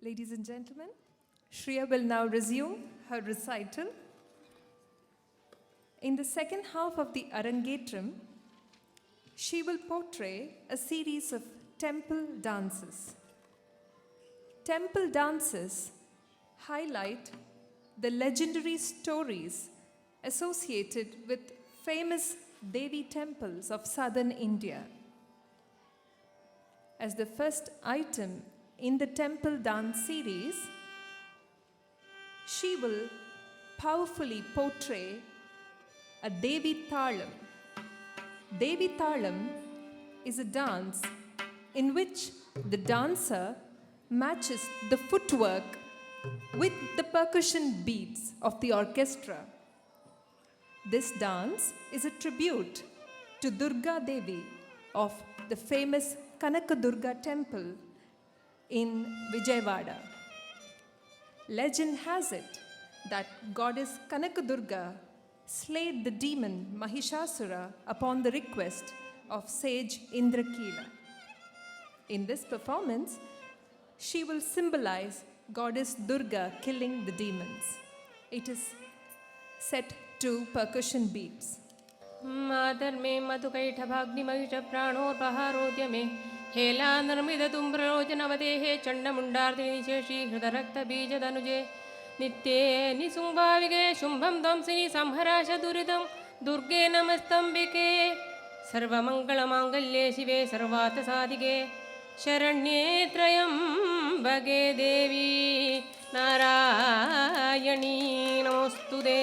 Ladies and gentlemen, Shriya will now resume her recital. In the second half of the Arangetram, she will portray a series of temple dances. Temple dances highlight the legendary stories associated with famous Devi temples of southern India. As the first item in the temple dance series, she will powerfully portray a Devi Thalam. Devi Thalam is a dance in which the dancer matches the footwork with the percussion beats of the orchestra. This dance is a tribute to Durga Devi of the famous Kanaka Durga temple in Vijayawada. Legend has it that goddess Kanaka Durga slayed the demon Mahishasura upon the request of sage Indrakila. In this performance, she will symbolize goddess Durga killing the demons. It is set to percussion beats. मातर्मे मधुकैठभाग्निमहिष प्राणोर्बहारोद्य मे हेला निर्मिदतुम्ब्रलोचनवदेः चण्डमुण्डार्दिनि शेषी हृदरक्तबीजदनुजे नित्ये निशुम्भाविगे शुम्भं ध्वंसिनि संहराश दुरितं दुर्गे नमस्तम्बिके सर्वमङ्गलमाङ्गल्ये शिवे सर्वार्थसाधिके शरण्ये त्र्यम्बके देवी नारायणी नमोऽस्तुते.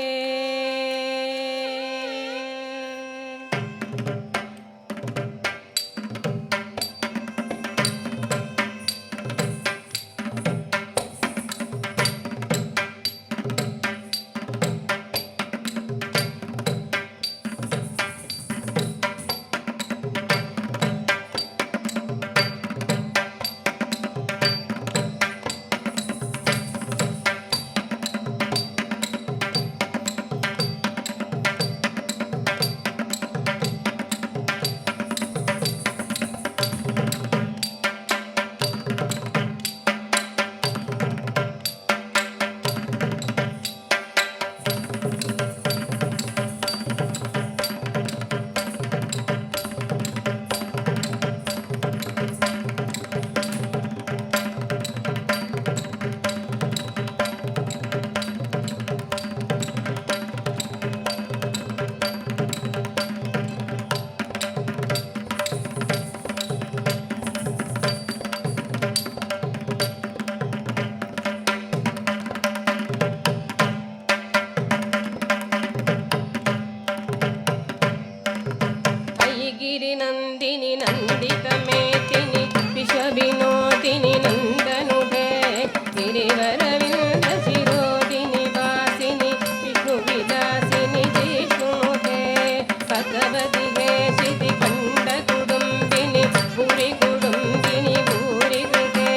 गिरिनन्दिनि नन्दितमेतिनि विश्वविनोदिनि नन्दनुते गिरिवरविन्दशिरोदिनि वासिनि विष्णुविलासिनि जिष्णुनुते भगवति हे शितिकण्ठकुटुम्बिनि भूरिकुटुम्बिनि भूरिकृते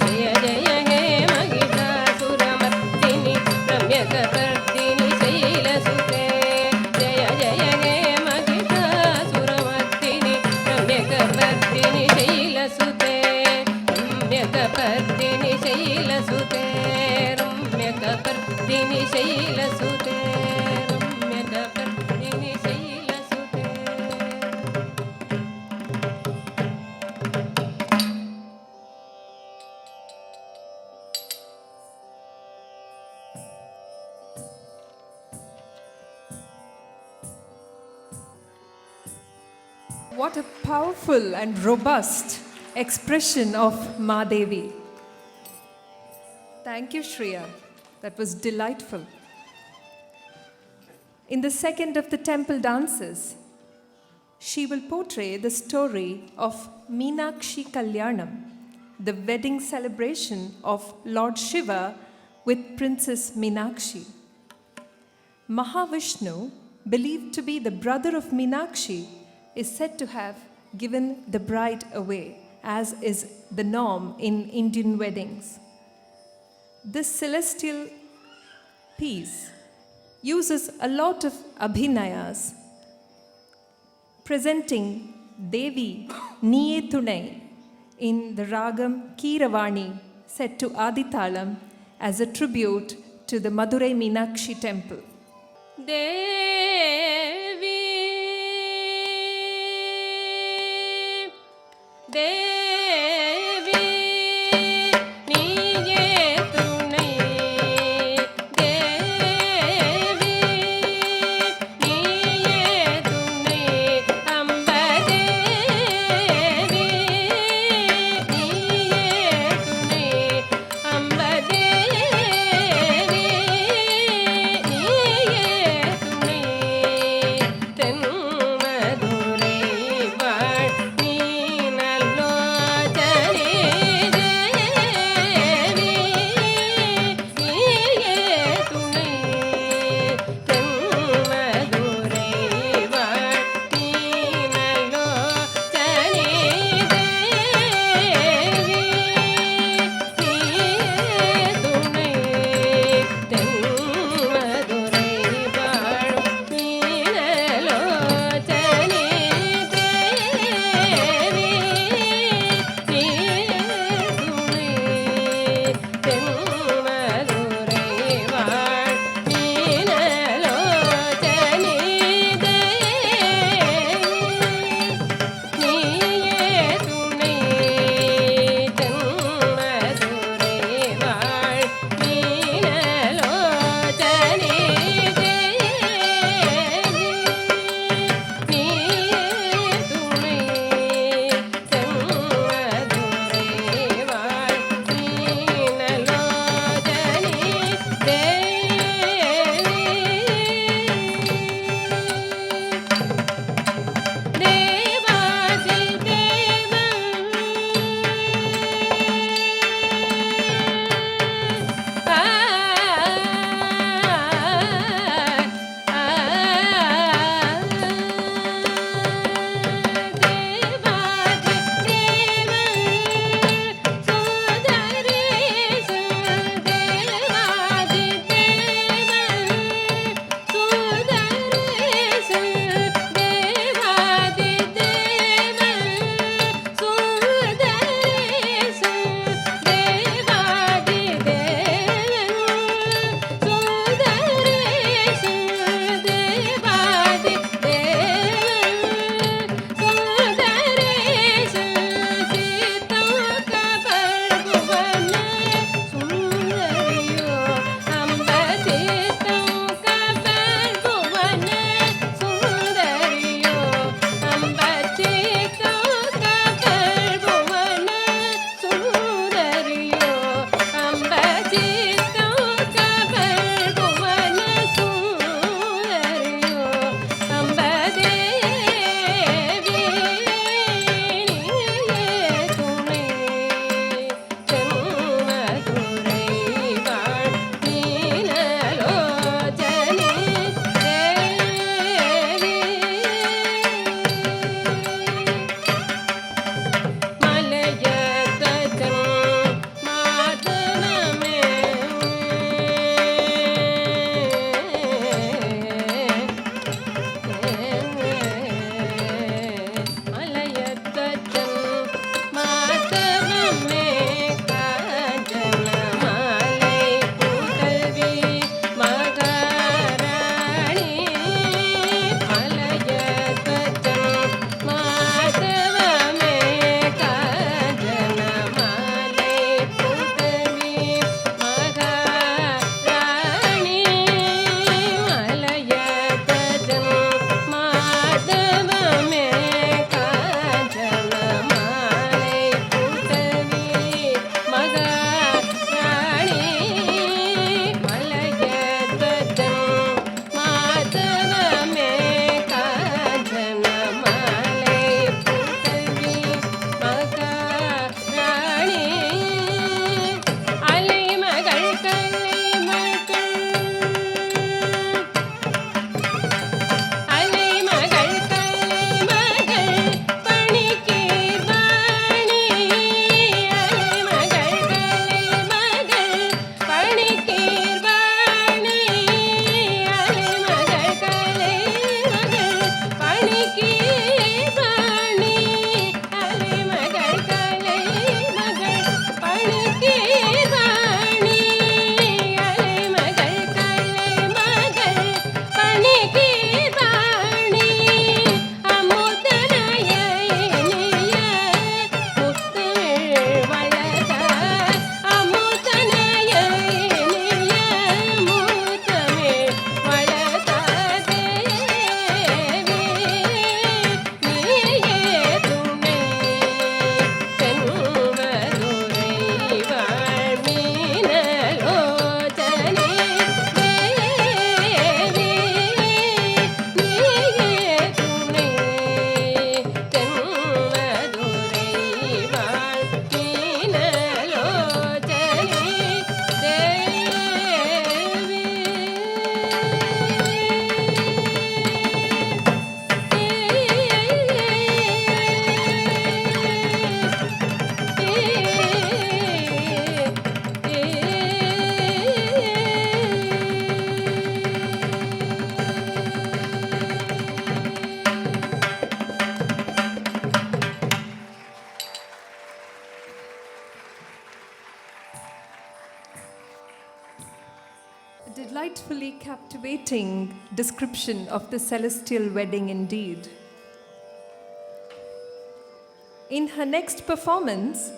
जय जय हे महिषासुरमर्दिनि रम्यकपर्दिनि शैलसुते जय जय हे Mahishasuramardini रम्यकपर्दिनि शैलसुते रम्यकपर्दिनि शैलसुते रम्यकपर्दिनि शैलसुते रम्यकपर्दिनि शैलसुते. What a powerful and robust expression of Ma Devi. Thank you, Shreya. That was delightful. In the second of the temple dances, she will portray the story of Meenakshi Kalyanam, the wedding celebration of Lord Shiva with Princess Meenakshi. Mahavishnu, believed to be the brother of Meenakshi, is said to have given the bride away, as is the norm in Indian weddings. This celestial piece uses a lot of abhinayas, presenting Devi Niye Tunai in the ragam Keeravani set to Adithalam as a tribute to the Madurai Meenakshi temple. Devi, Devi, Niye Tunai, Devi, Niye Tunai, Amba Devi, Niye Tunai, Amba Devi, Niye Tunai. delightfully captivating description of the celestial wedding indeed. In her next performance,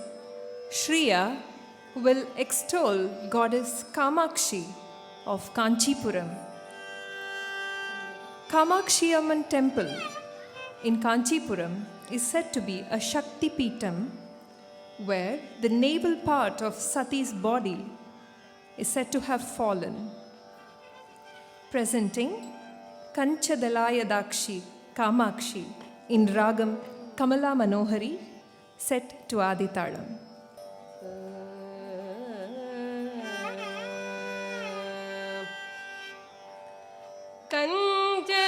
Sriya will extol goddess Kamakshi of Kanchipuram. Kamakshi Amman temple in Kanchipuram is said to be a Shakti Peetam where the navel part of Sati's body is said to have fallen. Presenting Kanchadalayadakshi Kamakshi in Ragam Kamala Manohari set to Aditalam. Kancha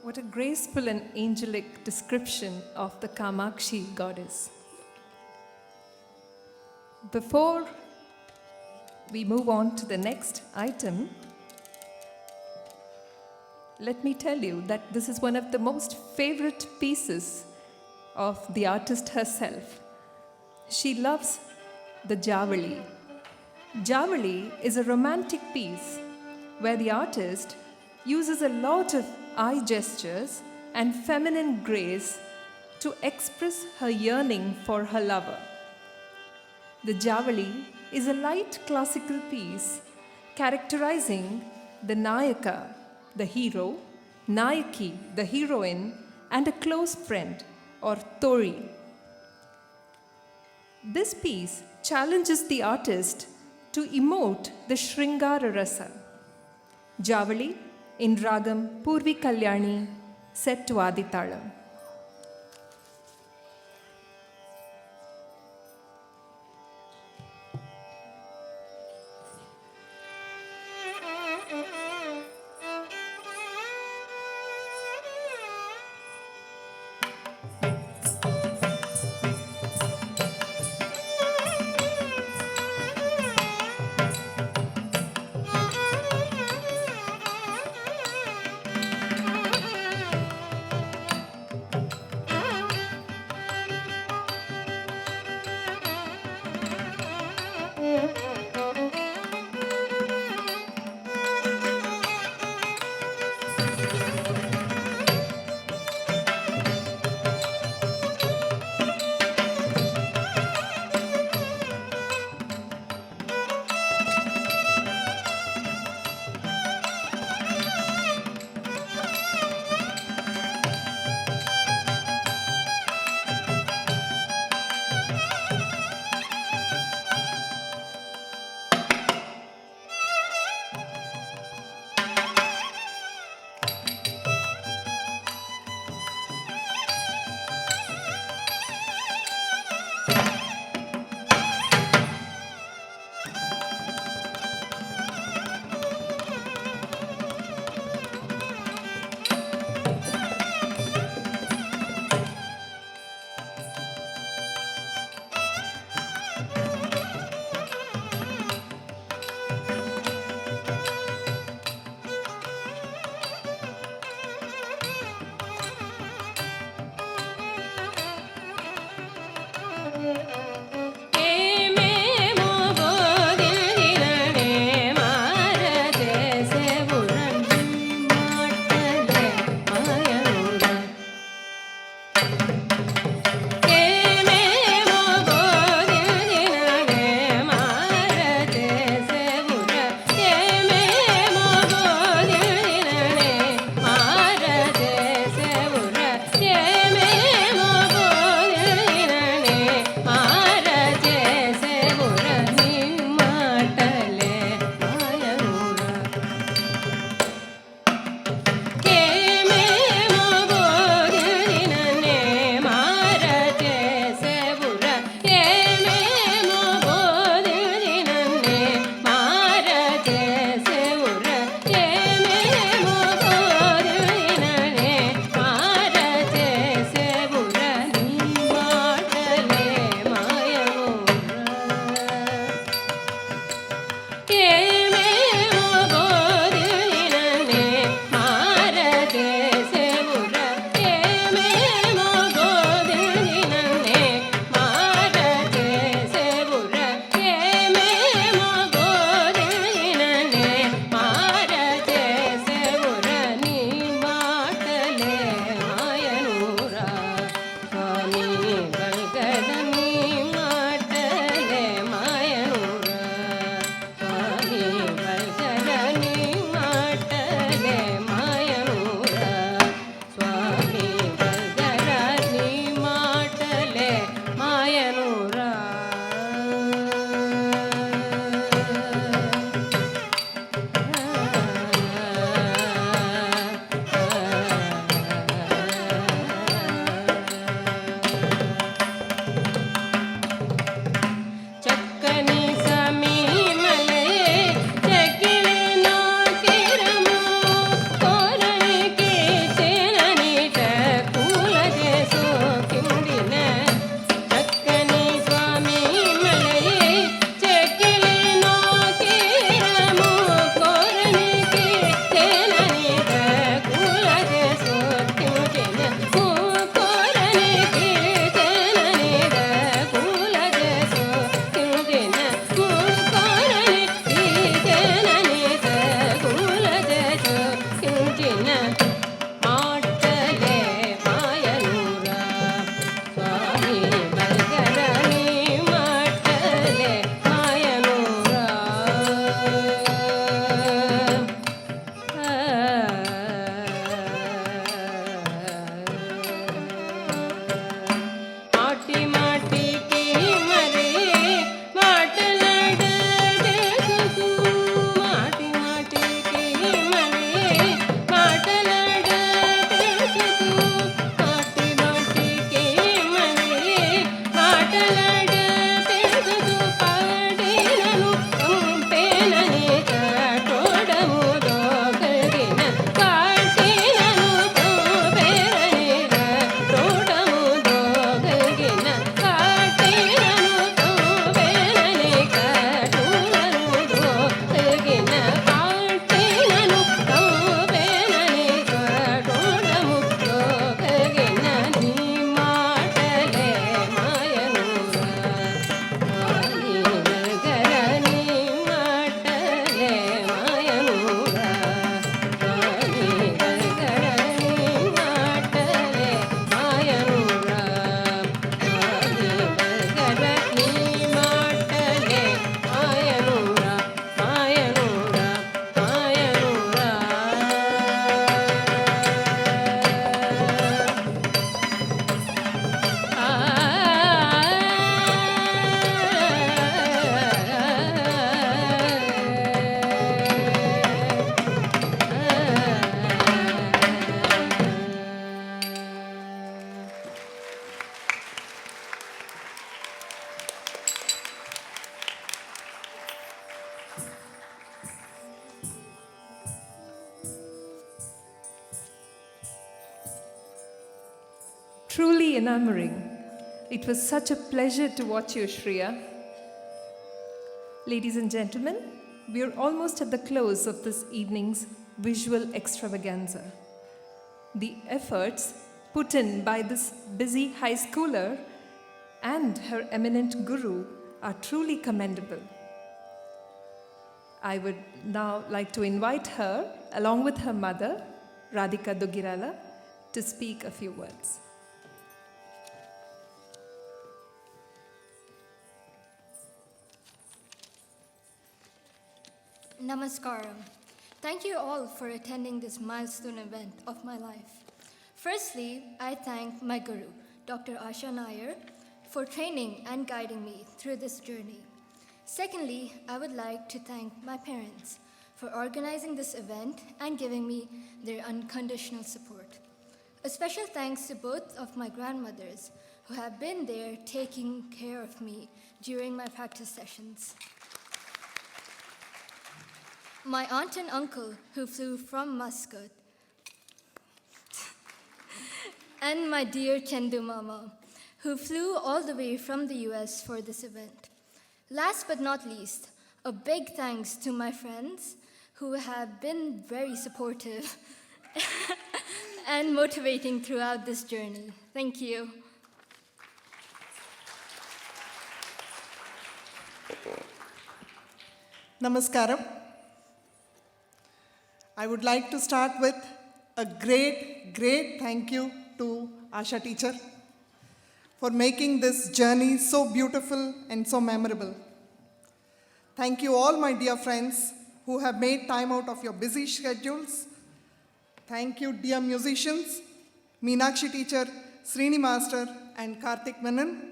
What a graceful and angelic description of the Kamakshi goddess. Before we move on to the next item, let me tell you that this is one of the most favorite pieces of the artist herself. She loves the Javali. Javali is a romantic piece where the artist uses a lot of eye gestures and feminine grace to express her yearning for her lover. The Javali is a light classical piece characterizing the Nayaka, the hero, Nayaki, the heroine, and a close friend or Tori. This piece challenges the artist to emote the Shringara Rasa. Javali in Ragam Purvi Kalyani set to Aditalam. Ah truly enamoring. It was such a pleasure to watch you, Shriya. Ladies and gentlemen, we are almost at the close of this evening's visual extravaganza. The efforts put in by this busy high schooler and her eminent guru are truly commendable. I would now like to invite her, along with her mother, Radhika Duggirala, to speak a few words. Namaskaram. Thank you all for attending this milestone event of my life. Firstly, I thank my guru, Dr. Asha Nair, for training and guiding me through this journey. Secondly, I would like to thank my parents for organizing this event and giving me their unconditional support. A special thanks to both of my grandmothers who have been there taking care of me during my practice sessions. My aunt and uncle who flew from Muscat, and my dear Chandu Mama, who flew all the way from the US for this event. Last but not least, a big thanks to my friends who have been very supportive and motivating throughout this journey. Thank you. Namaskaram. I would like to start with a great thank you to Asha teacher for making this journey so beautiful and so memorable. Thank you all my dear friends who have made time out of your busy schedules. Thank you dear musicians, Meenakshi teacher, Sreeni master and Karthik Menon.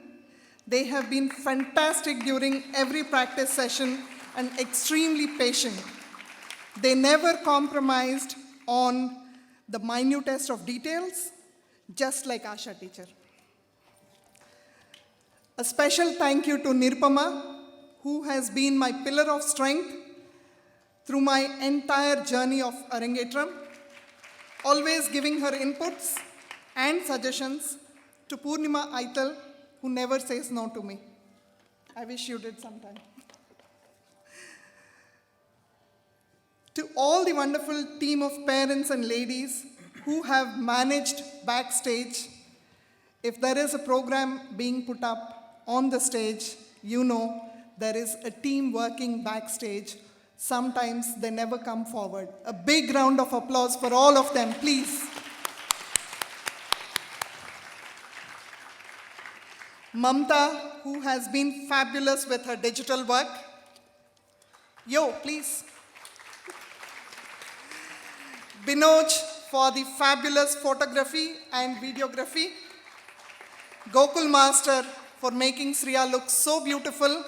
They have been fantastic during every practice session and extremely patient. They never compromised on the minutest of details, just like Asha teacher. A special thank you to Nirpama, who has been my pillar of strength through my entire journey of Arangetram, always giving her inputs and suggestions, to Poornima Aithal, who never says no to me. I wish you did sometime. To all the wonderful team of parents and ladies who have managed backstage, if there is a program being put up on the stage, you know there is a team working backstage. Sometimes they never come forward. A big round of applause for all of them, please. Mamta, who has been fabulous with her digital work. Yo, please. Binoj for the fabulous photography and videography. Gokul Master for making Sriya look so beautiful.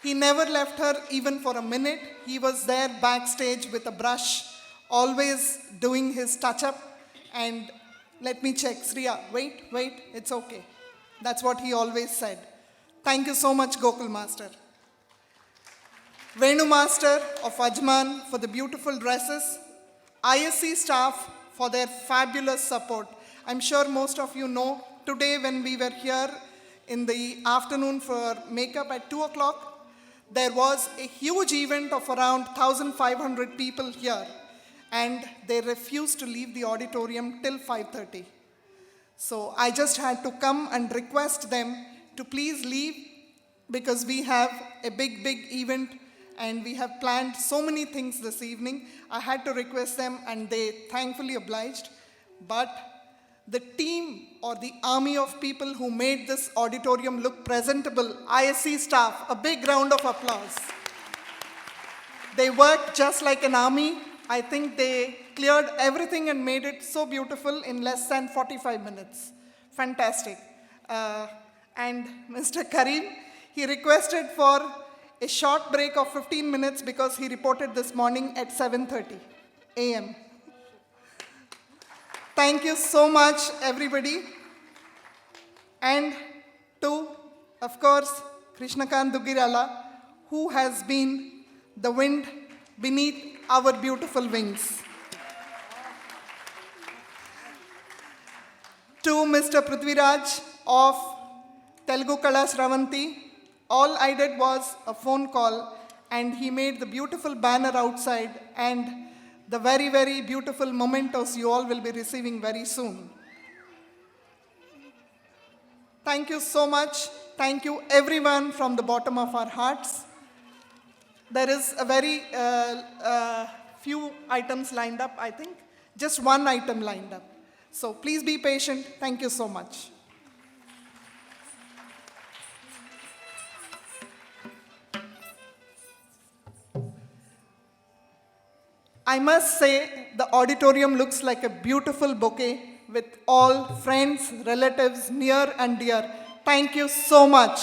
He never left her even for a minute. He was there backstage with a brush, always doing his touch-up. And let me check, Sriya, wait, it's okay. That's what he always said. Thank you so much, Gokul Master. Venu Master of Ajman for the beautiful dresses. ISC staff for their fabulous support. I'm sure most of you know, today when we were here in the afternoon for makeup at 2 o'clock, there was a huge event of around 1,500 people here, and they refused to leave the auditorium till 5:30. So I just had to come and request them to please leave because we have a big event and we have planned so many things this evening. I had to request them and they thankfully obliged. But the team or the army of people who made this auditorium look presentable, ISC staff, a big round of applause. They worked just like an army. I think they cleared everything and made it so beautiful in less than 45 minutes. Fantastic. And Mr. Karim, he requested for a short break of 15 minutes because he reported this morning at 7:30 a.m. Thank you so much, everybody. And to, of course, Krishnakant Duggirala, who has been the wind beneath our beautiful wings. To Mr. Prithviraj of Telugu Kala Sravanti, all I did was a phone call and he made the beautiful banner outside and the very, very beautiful mementos you all will be receiving very soon. Thank you so much. Thank you everyone from the bottom of our hearts. There is a very few items lined up, I think. Just one item lined up. So please be patient. Thank you so much. I must say the auditorium looks like a beautiful bouquet with all friends, relatives, near and dear. Thank you so much.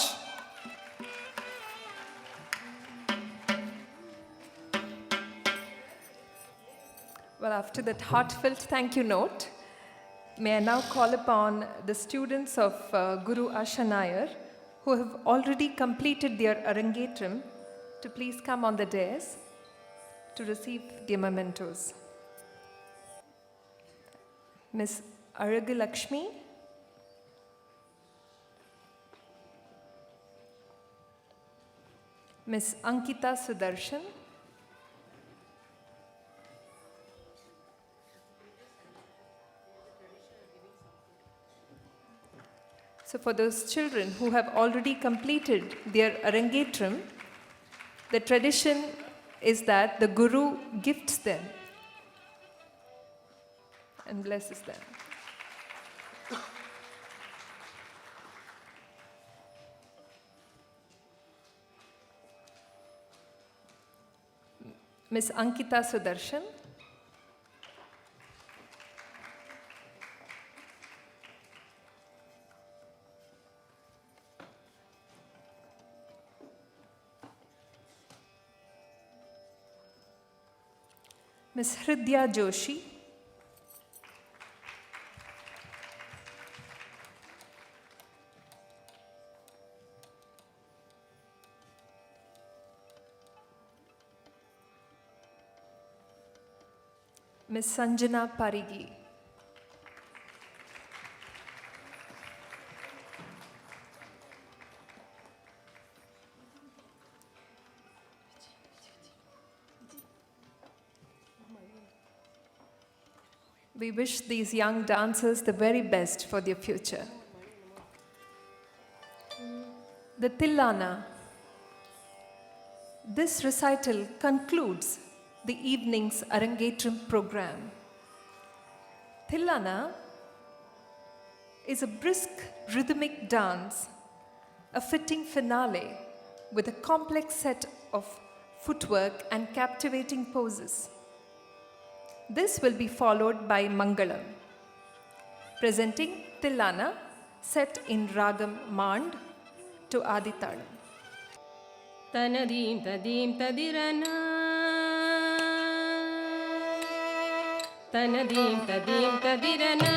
Well, after that heartfelt thank you note, may I now call upon the students of Guru Asha Nair, who have already completed their Arangetram, to please come on the dais to receive their mementos. Miss Aragalakshmi, Miss Ankita Sudarshan, so for those children who have already completed their Arangetram, the tradition is that the Guru gifts them and blesses them. Miss Ankita Sudarshan, Miss Hridya Joshi, Miss Sanjana Parigi, we wish these young dancers the very best for their future. The Tillana. This recital concludes the evening's Arangetram program. Tillana is a brisk rhythmic dance, a fitting finale with a complex set of footwork and captivating poses. This will be followed by Mangalam, presenting Tillana set in Ragam Mand to Aditalam. Tanadim tadim tadirana. Tanadim tadim tadirana.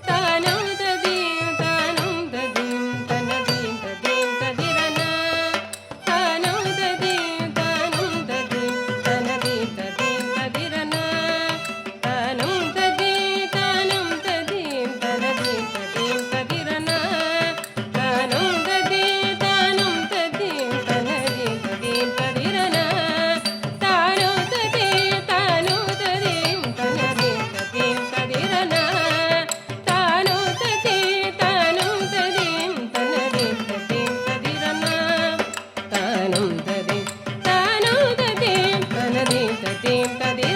Tanam tadim tanam tadim tanadim tadim tadirana. Tanam tadim tanam tadim tanadim tadim tadirana. Tanam tadim tanam tadim tanadim tadim tadirana. Tanam tadim tanam tadim tanadim tadim tadirana. Tanam tadim tanam tadim tanadim tadim tadirana. Tanam tadim tanam tadim tanadim tadim tadirana. Tanam tadim tanam tadim tanadim tadim tadirana.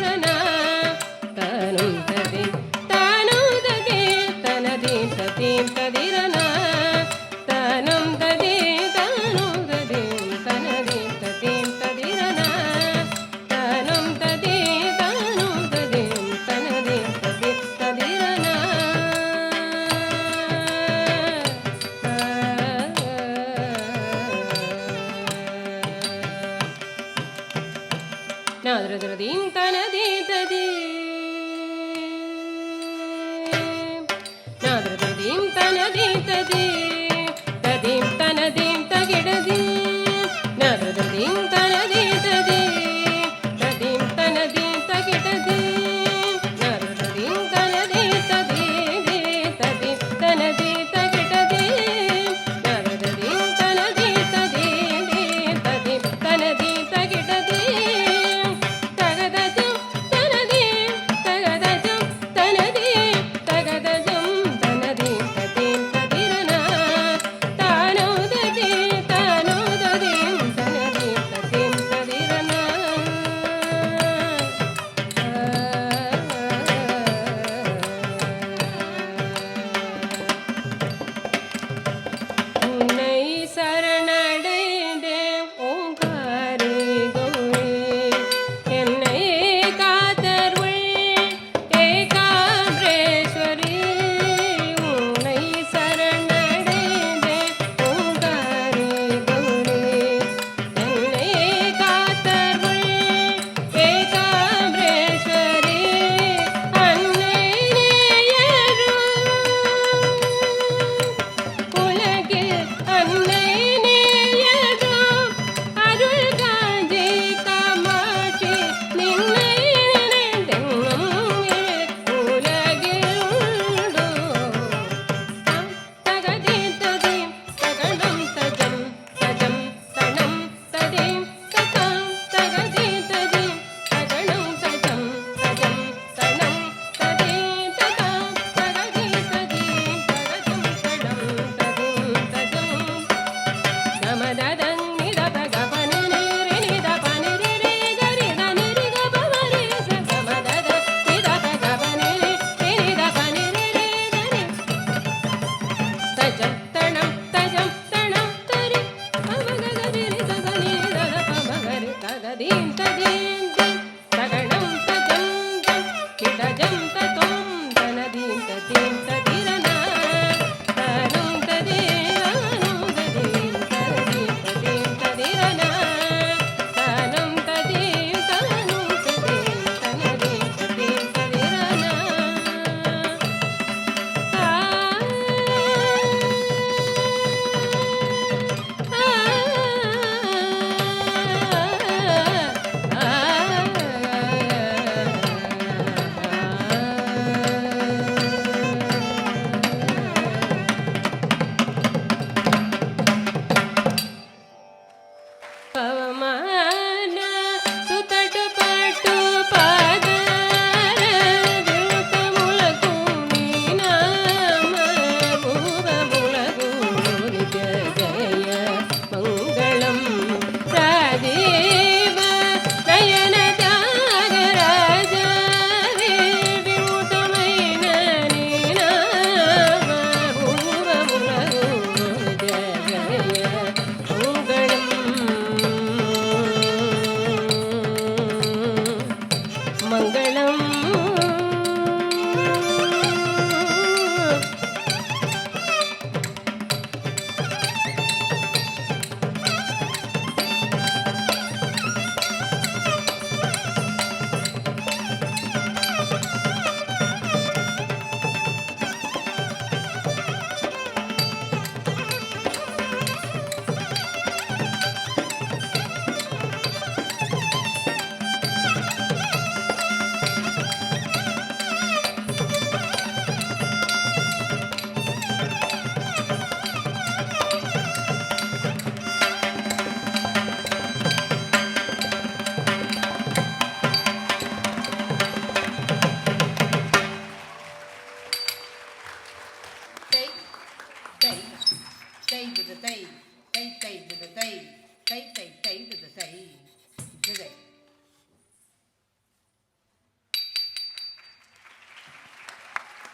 Tanam tadim tanam tadim tanadim tadim tadirana. Tanam tadim tanam tadim tanadim tadim tadirana. Tanam tadim tanam tadim tanadim tadim tadirana. Nadradradim tanadim tadim. Nadradradim tanadim tadim. Tadim tanadim tagidadim. Nadradradim tanadim tadim. Tadim tanadim tagidadim. Nadradradim tanadim tadim. Tadim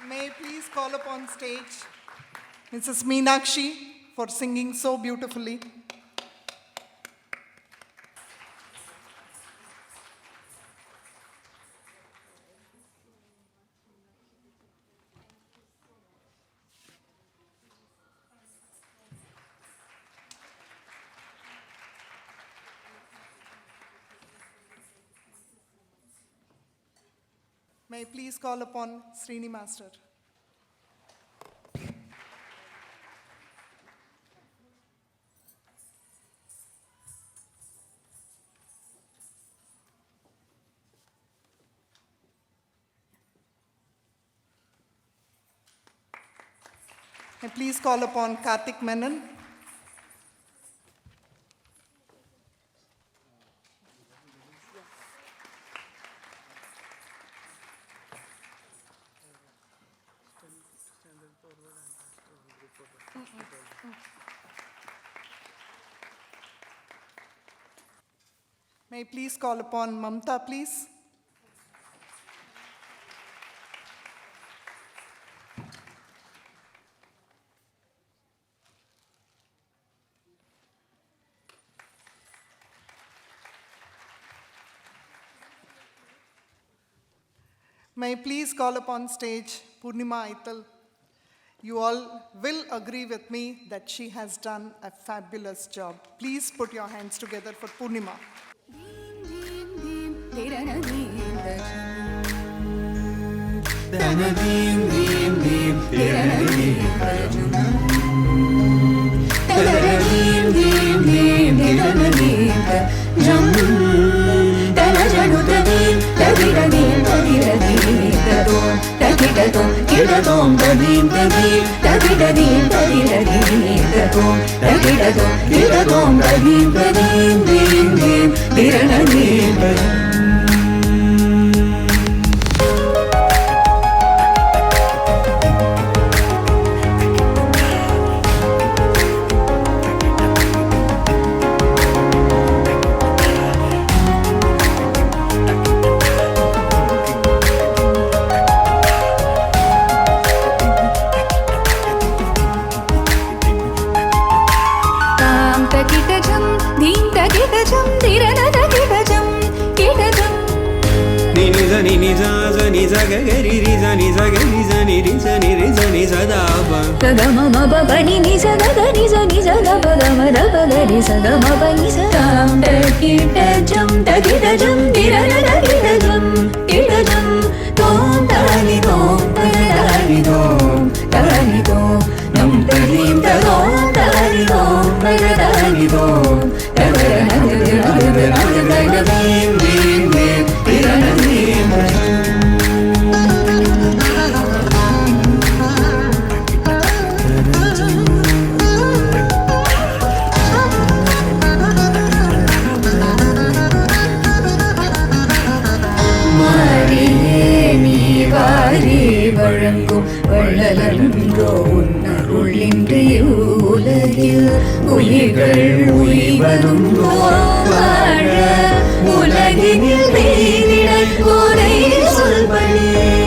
May I please call upon stage Mrs. Meenakshi for singing so beautifully. May I please call upon Sreeni Master. May I please call upon Karthik Menon. May I please call upon Mamta, please? May I please call upon stage Poornima Aithal. You all will agree with me that she has done a fabulous job. Please put your hands together for Poornima. உலகினில் பெய்திட ஒரே சொல்படி